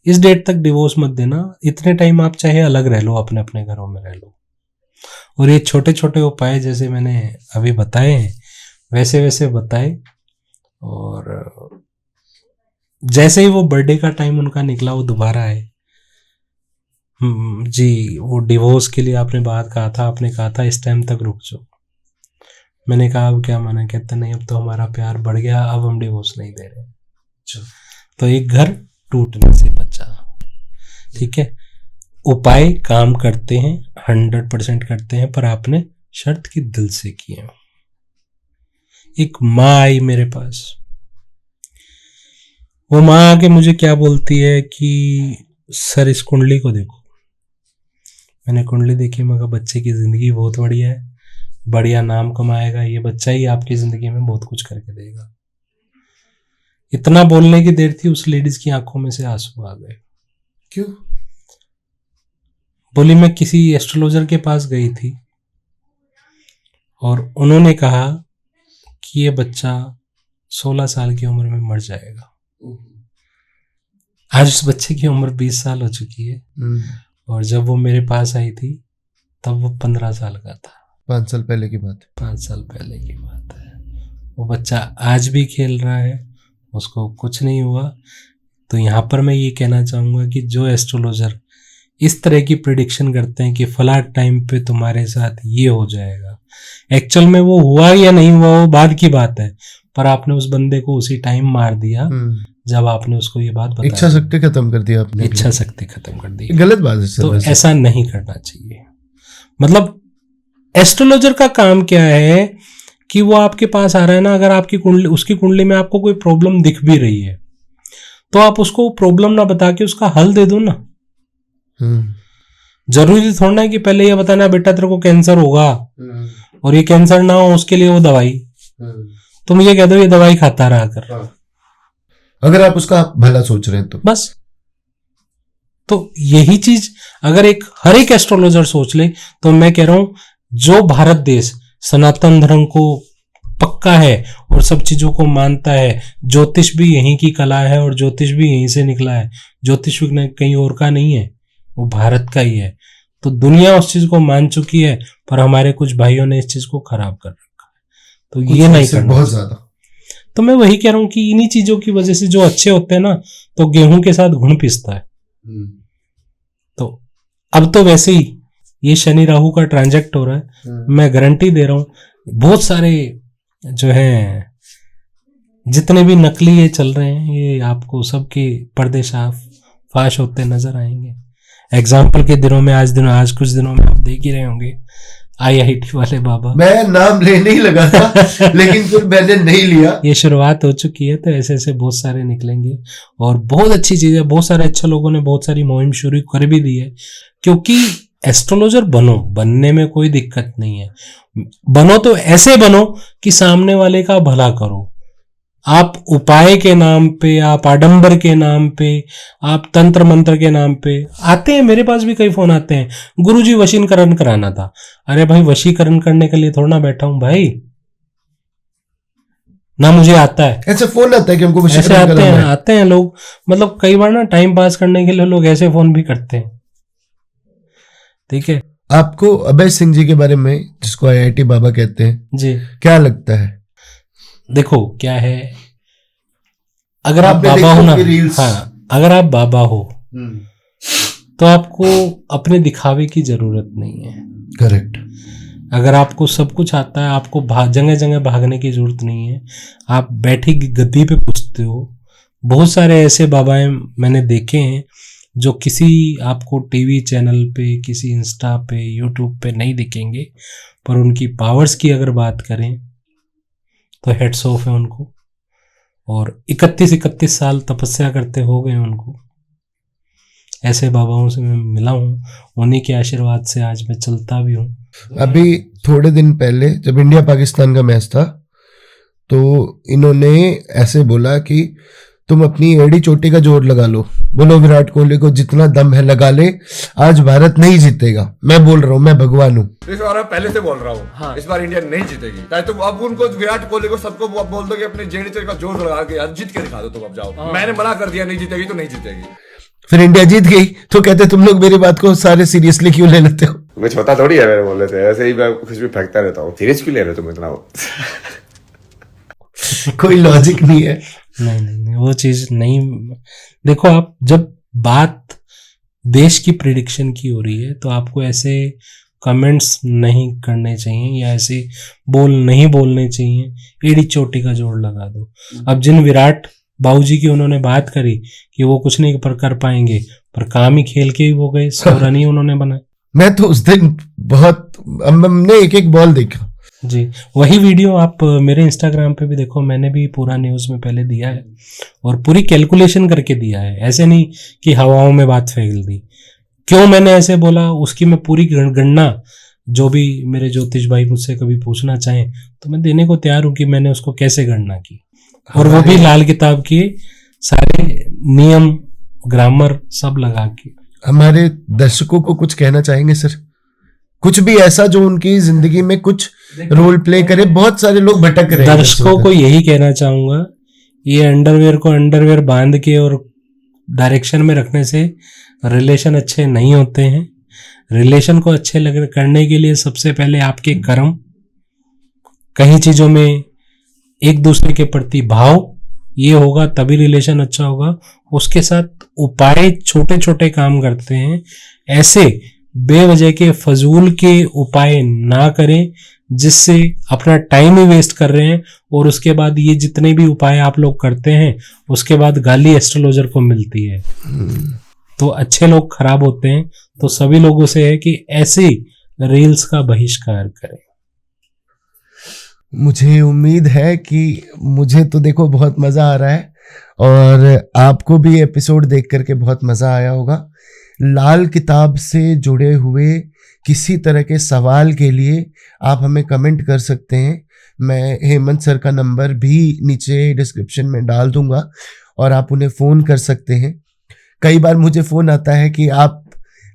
इस डेट तक डिवोर्स मत देना, इतने टाइम आप चाहे अलग रह लो, अपने अपने घरों में रह लो। और ये छोटे छोटे उपाय जैसे मैंने अभी बताए हैं वैसे वैसे बताए। और जैसे ही वो बर्थडे का टाइम उनका निकला वो दोबारा आए, जी वो डिवोर्स के लिए आपने बात कहा था, आपने कहा था इस टाइम तक रुक जाओ। मैंने कहा अब क्या माना? कहते नहीं अब तो हमारा प्यार बढ़ गया, अब हम डिवोर्स नहीं दे रहे। तो एक घर टूटने से बचा। ठीक है, उपाय काम करते हैं, 100% करते हैं, पर आपने शर्त की दिल से की है। एक माँ आई मेरे पास, वो माँ आके मुझे क्या बोलती है कि सर इस कुंडली को देखो। मैंने कुंडली देखी, मैं कहा बच्चे की जिंदगी बहुत बढ़िया है, बढ़िया नाम कमाएगा, ये बच्चा ही आपकी जिंदगी में बहुत कुछ करके देगा। इतना बोलने की देर थी, उस लेडीज की आंखों में से आंसू आ गए। क्यों? बोली मैं किसी एस्ट्रोलॉजर के पास गई थी और उन्होंने कहा कि ये बच्चा 16 साल की उम्र में मर जाएगा। आज उस बच्चे की उम्र 20 साल हो चुकी है और जब वो मेरे पास आई थी तब वो 15 साल का था। 5 साल पहले की बात है। 5 साल पहले की बात है। वो बच्चा आज भी खेल रहा है, उसको कुछ नहीं हुआ। तो यहाँ पर मैं ये कहना चाहूँगा कि जो एस्ट्रोलॉजर इस तरह की प्रेडिक्शन करते हैं कि फला टाइम पे तुम्हारे साथ ये हो जाएगा, एक्चुअल में वो हुआ या नहीं हुआ वो बाद की बात है, पर आपने उस बंदे को उसी टाइम मार दिया जब आपने उसको ये बात बताई। इच्छा शक्ति खत्म कर दिया आपने। इच्छा शक्ति खत्म कर दी, गलत बात है। तो ऐसा नहीं करना चाहिए। मतलब एस्ट्रोलॉजर का काम क्या है कि वो आपके पास आ रहा है ना, अगर आपकी कुंडली, उसकी कुंडली में आपको कोई प्रॉब्लम दिख भी रही है तो आप उसको प्रॉब्लम ना बता के उसका हल दे दो ना। जरूरी थोड़ा ना है कि पहले ये बताना बेटा तेरे को कैंसर होगा और ये कैंसर ना हो उसके लिए वो दवाई, तुम ये कह दो ये दवाई खाता रहा कर, अगर आप उसका भला सोच रहे हैं तो बस। तो यही चीज अगर हर एक एस्ट्रोलॉजर सोच ले तो मैं कह रहा हूं जो भारत देश सनातन धर्म को पक्का है और सब चीजों को मानता है, ज्योतिष भी यहीं की कला है और ज्योतिष भी यहीं से निकला है, ज्योतिष भी कहीं और का नहीं है, वो भारत का ही है। तो दुनिया उस चीज को मान चुकी है, पर हमारे कुछ भाइयों ने इस चीज को खराब कर रखा है, तो ये नहीं करना बहुत ज्यादा। तो मैं वही कह रहा हूं कि इन्हीं चीजों की वजह से जो अच्छे होते हैं ना, तो गेहूं के साथ घुन पिसता है। तो अब तो वैसे ही ये शनि राहु का ट्रांजैक्ट हो रहा है, मैं गारंटी दे रहा हूं बहुत सारे जो है जितने भी नकली ये चल रहे हैं, ये आपको सबके पर्दे साफ फाश होते नजर आएंगे। एग्जाम्पल के दिनों में आज कुछ दिनों में आप देख ही रहे होंगे IIT वाले बाबा, मैं नाम लेने ही लगा था लेकिन फिर मैंने नहीं लिया। ये शुरुआत हो चुकी है, तो ऐसे ऐसे बहुत सारे निकलेंगे और बहुत अच्छी चीज है। बहुत सारे अच्छे लोगों ने बहुत सारी मुहिम शुरू कर भी दी है, क्योंकि एस्ट्रोलॉजर बनने में कोई दिक्कत नहीं है। बनो तो ऐसे बनो कि सामने वाले का भला करो। आप उपाय के नाम पे, आप आडंबर के नाम पे, आप तंत्र मंत्र के नाम पे आते हैं। मेरे पास भी कई फोन आते हैं, गुरुजी वशीकरण कराना था। अरे भाई वशीकरण करने के लिए थोड़ा ना बैठा हूं भाई, ना मुझे आता है। ऐसे फोन आता है कि हमको ऐसे आते हैं लोग, मतलब कई बार ना टाइम पास करने के लिए लोग ऐसे फोन भी करते हैं। ठीक है, आपको अभय सिंह जी के बारे में, जिसको IIT बाबा कहते हैं जी, क्या लगता है? देखो क्या है, अगर आप बाबा हो ना, हाँ, अगर आप बाबा हो तो आपको अपने दिखावे की जरूरत नहीं है। करेक्ट। अगर आपको सब कुछ आता है, आपको जगह जगह भागने की जरूरत नहीं है। आप बैठी गद्दी पे पूछते हो। बहुत सारे ऐसे बाबाएं मैंने देखे हैं जो किसी आपको टीवी चैनल पे, किसी इंस्टा पे, यूट्यूब पे नहीं दिखेंगे, पर उनकी पावर्स की अगर बात करें तो हेड्स ऑफ है उनको। और 31 साल तपस्या करते हो गए उनको। ऐसे बाबाओं से मैं मिला हूँ, उन्हीं के आशीर्वाद से आज मैं चलता भी हूँ। अभी थोड़े दिन पहले जब इंडिया पाकिस्तान का मैच था, तो इन्होंने ऐसे बोला कि तुम अपनी एड़ी चोटी का जोर लगा लो, बोलो विराट कोहली को जितना दम है लगा ले, आज भारत नहीं जीतेगा। मैं बोल रहा हूँ, मैं भगवान हूँ। इस बार मैं पहले से बोल रहा हूँ, हाँ, इस बार इंडिया नहीं जीतेगी। चाहे तुम अब उनको विराट कोहली को सबको बोल दो कि अपने जेडी का जोर लगा के यार जीत के दिखा दो, तुम अब जाओ। मैंने मना कर दिया नहीं जीतेगी तो नहीं जीतेगी। फिर इंडिया जीत गई तो कहते तुम लोग मेरी बात को सारे सीरियसली क्यों ले लेते हो? कुछ होता थोड़ी है, मेरे बोले थे ऐसे ही, मैं कुछ भी फेंकता रहता हूँ। सीरियस क्यों ले रहे हो तुम इतना? कोई लॉजिक नहीं है। नहीं, वो चीज नहीं। देखो, आप जब बात देश की प्रिडिक्शन की हो रही है तो आपको ऐसे कमेंट्स नहीं करने चाहिए या ऐसे नहीं बोलने चाहिए एड़ी चोटी का जोड़ लगा दो। अब जिन विराट बाबूजी की उन्होंने बात करी कि वो कुछ नहीं कर पाएंगे, पर काम ही खेल के ही वो गए, 100 रन ही उन्होंने बनाए। मैं तो उस दिन हमने एक बॉल देखा जी। वही वीडियो आप मेरे इंस्टाग्राम पे भी देखो, मैंने भी पूरा न्यूज में पहले दिया है और पूरी कैलकुलेशन करके दिया है। ऐसे नहीं कि हवाओं में बात फेंक दी। क्यों मैंने ऐसे बोला उसकी मैं पूरी गणना, जो भी मेरे ज्योतिष भाई मुझसे कभी पूछना चाहें तो मैं देने को तैयार हूं कि मैंने उसको कैसे गणना की, और वो भी लाल किताब के सारे नियम, ग्रामर सब लगा के। हमारे दर्शकों को कुछ कहना चाहेंगे सर? कुछ भी ऐसा जो उनकी जिंदगी में कुछ रोल प्ले करे। बहुत सारे लोग भटक रहे हैं। दर्शकों को यही कहना चाहूंगा, ये अंडरवेयर को अंडरवेयर बांध के और डायरेक्शन में रखने से रिलेशन अच्छे नहीं होते हैं। रिलेशन को अच्छे करने के लिए सबसे पहले आपके कर्म, कई चीजों में एक दूसरे के प्रति भाव, ये होगा तभी रिलेशन अच्छा होगा। उसके साथ उपाय छोटे छोटे काम करते हैं, ऐसे बेवजह के फजूल के उपाय ना करें जिससे अपना टाइम ही वेस्ट कर रहे हैं। और उसके बाद ये जितने भी उपाय आप लोग करते हैं उसके बाद गाली एस्ट्रोलॉजर को मिलती है, तो अच्छे लोग खराब होते हैं। तो सभी लोगों से है कि ऐसे रील्स का बहिष्कार करें। मुझे उम्मीद है कि मुझे तो देखो बहुत मजा आ रहा है और आपको भी एपिसोड देख करके बहुत मज़ा आया होगा। लाल किताब से जुड़े हुए किसी तरह के सवाल के लिए आप हमें कमेंट कर सकते हैं। मैं हेमंत सर का नंबर भी नीचे डिस्क्रिप्शन में डाल दूंगा और आप उन्हें फ़ोन कर सकते हैं। कई बार मुझे फ़ोन आता है कि आप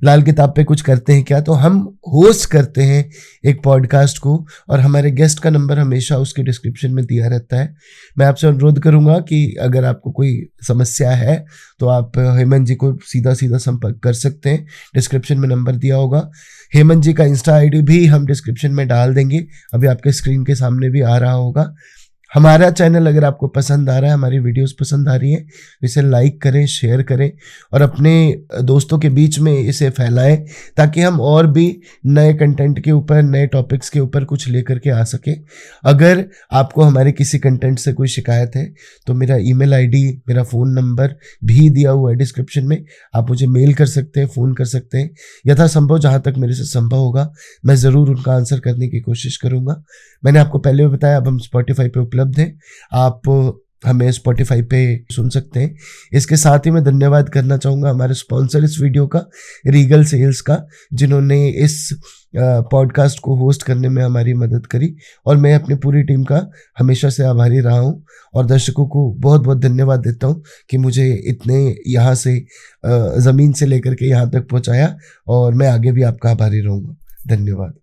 लाल किताब पे कुछ करते हैं क्या, तो हम होस्ट करते हैं एक पॉडकास्ट को और हमारे गेस्ट का नंबर हमेशा उसके डिस्क्रिप्शन में दिया रहता है। मैं आपसे अनुरोध करूंगा कि अगर आपको कोई समस्या है तो आप हेमंत जी को सीधा सीधा संपर्क कर सकते हैं। डिस्क्रिप्शन में नंबर दिया होगा। हेमंत जी का इंस्टा आईडी भी हम डिस्क्रिप्शन में डाल देंगे, अभी आपके स्क्रीन के सामने भी आ रहा होगा। हमारा चैनल अगर आपको पसंद आ रहा है, हमारी वीडियोस पसंद आ रही है, तो इसे लाइक करें, शेयर करें और अपने दोस्तों के बीच में इसे फैलाएं ताकि हम और भी नए कंटेंट के ऊपर, नए टॉपिक्स के ऊपर कुछ लेकर के आ सके। अगर आपको हमारे किसी कंटेंट से कोई शिकायत है तो मेरा ईमेल आईडी, मेरा फ़ोन नंबर भी दिया हुआ है डिस्क्रिप्शन में। आप मुझे मेल कर सकते हैं, फ़ोन कर सकते हैं। यथासंभव जहाँ तक मेरे से संभव होगा मैं ज़रूर उनका आंसर करने की कोशिश करूँगा। मैंने आपको पहले भी बताया, अब हम स्पॉटिफाई पे उपलब्ध हैं, आप हमें स्पॉटिफाई पे सुन सकते हैं। इसके साथ ही मैं धन्यवाद करना चाहूँगा हमारे स्पॉन्सर इस वीडियो का, रीगल सेल्स का, जिन्होंने इस पॉडकास्ट को होस्ट करने में हमारी मदद करी और मैं अपनी पूरी टीम का हमेशा से आभारी रहा हूँ और दर्शकों को बहुत बहुत धन्यवाद देता हूँ कि मुझे इतने यहाँ से ज़मीन से लेकर के यहाँ तक पहुँचाया और मैं आगे भी आपका आभारी रहूँगा। धन्यवाद।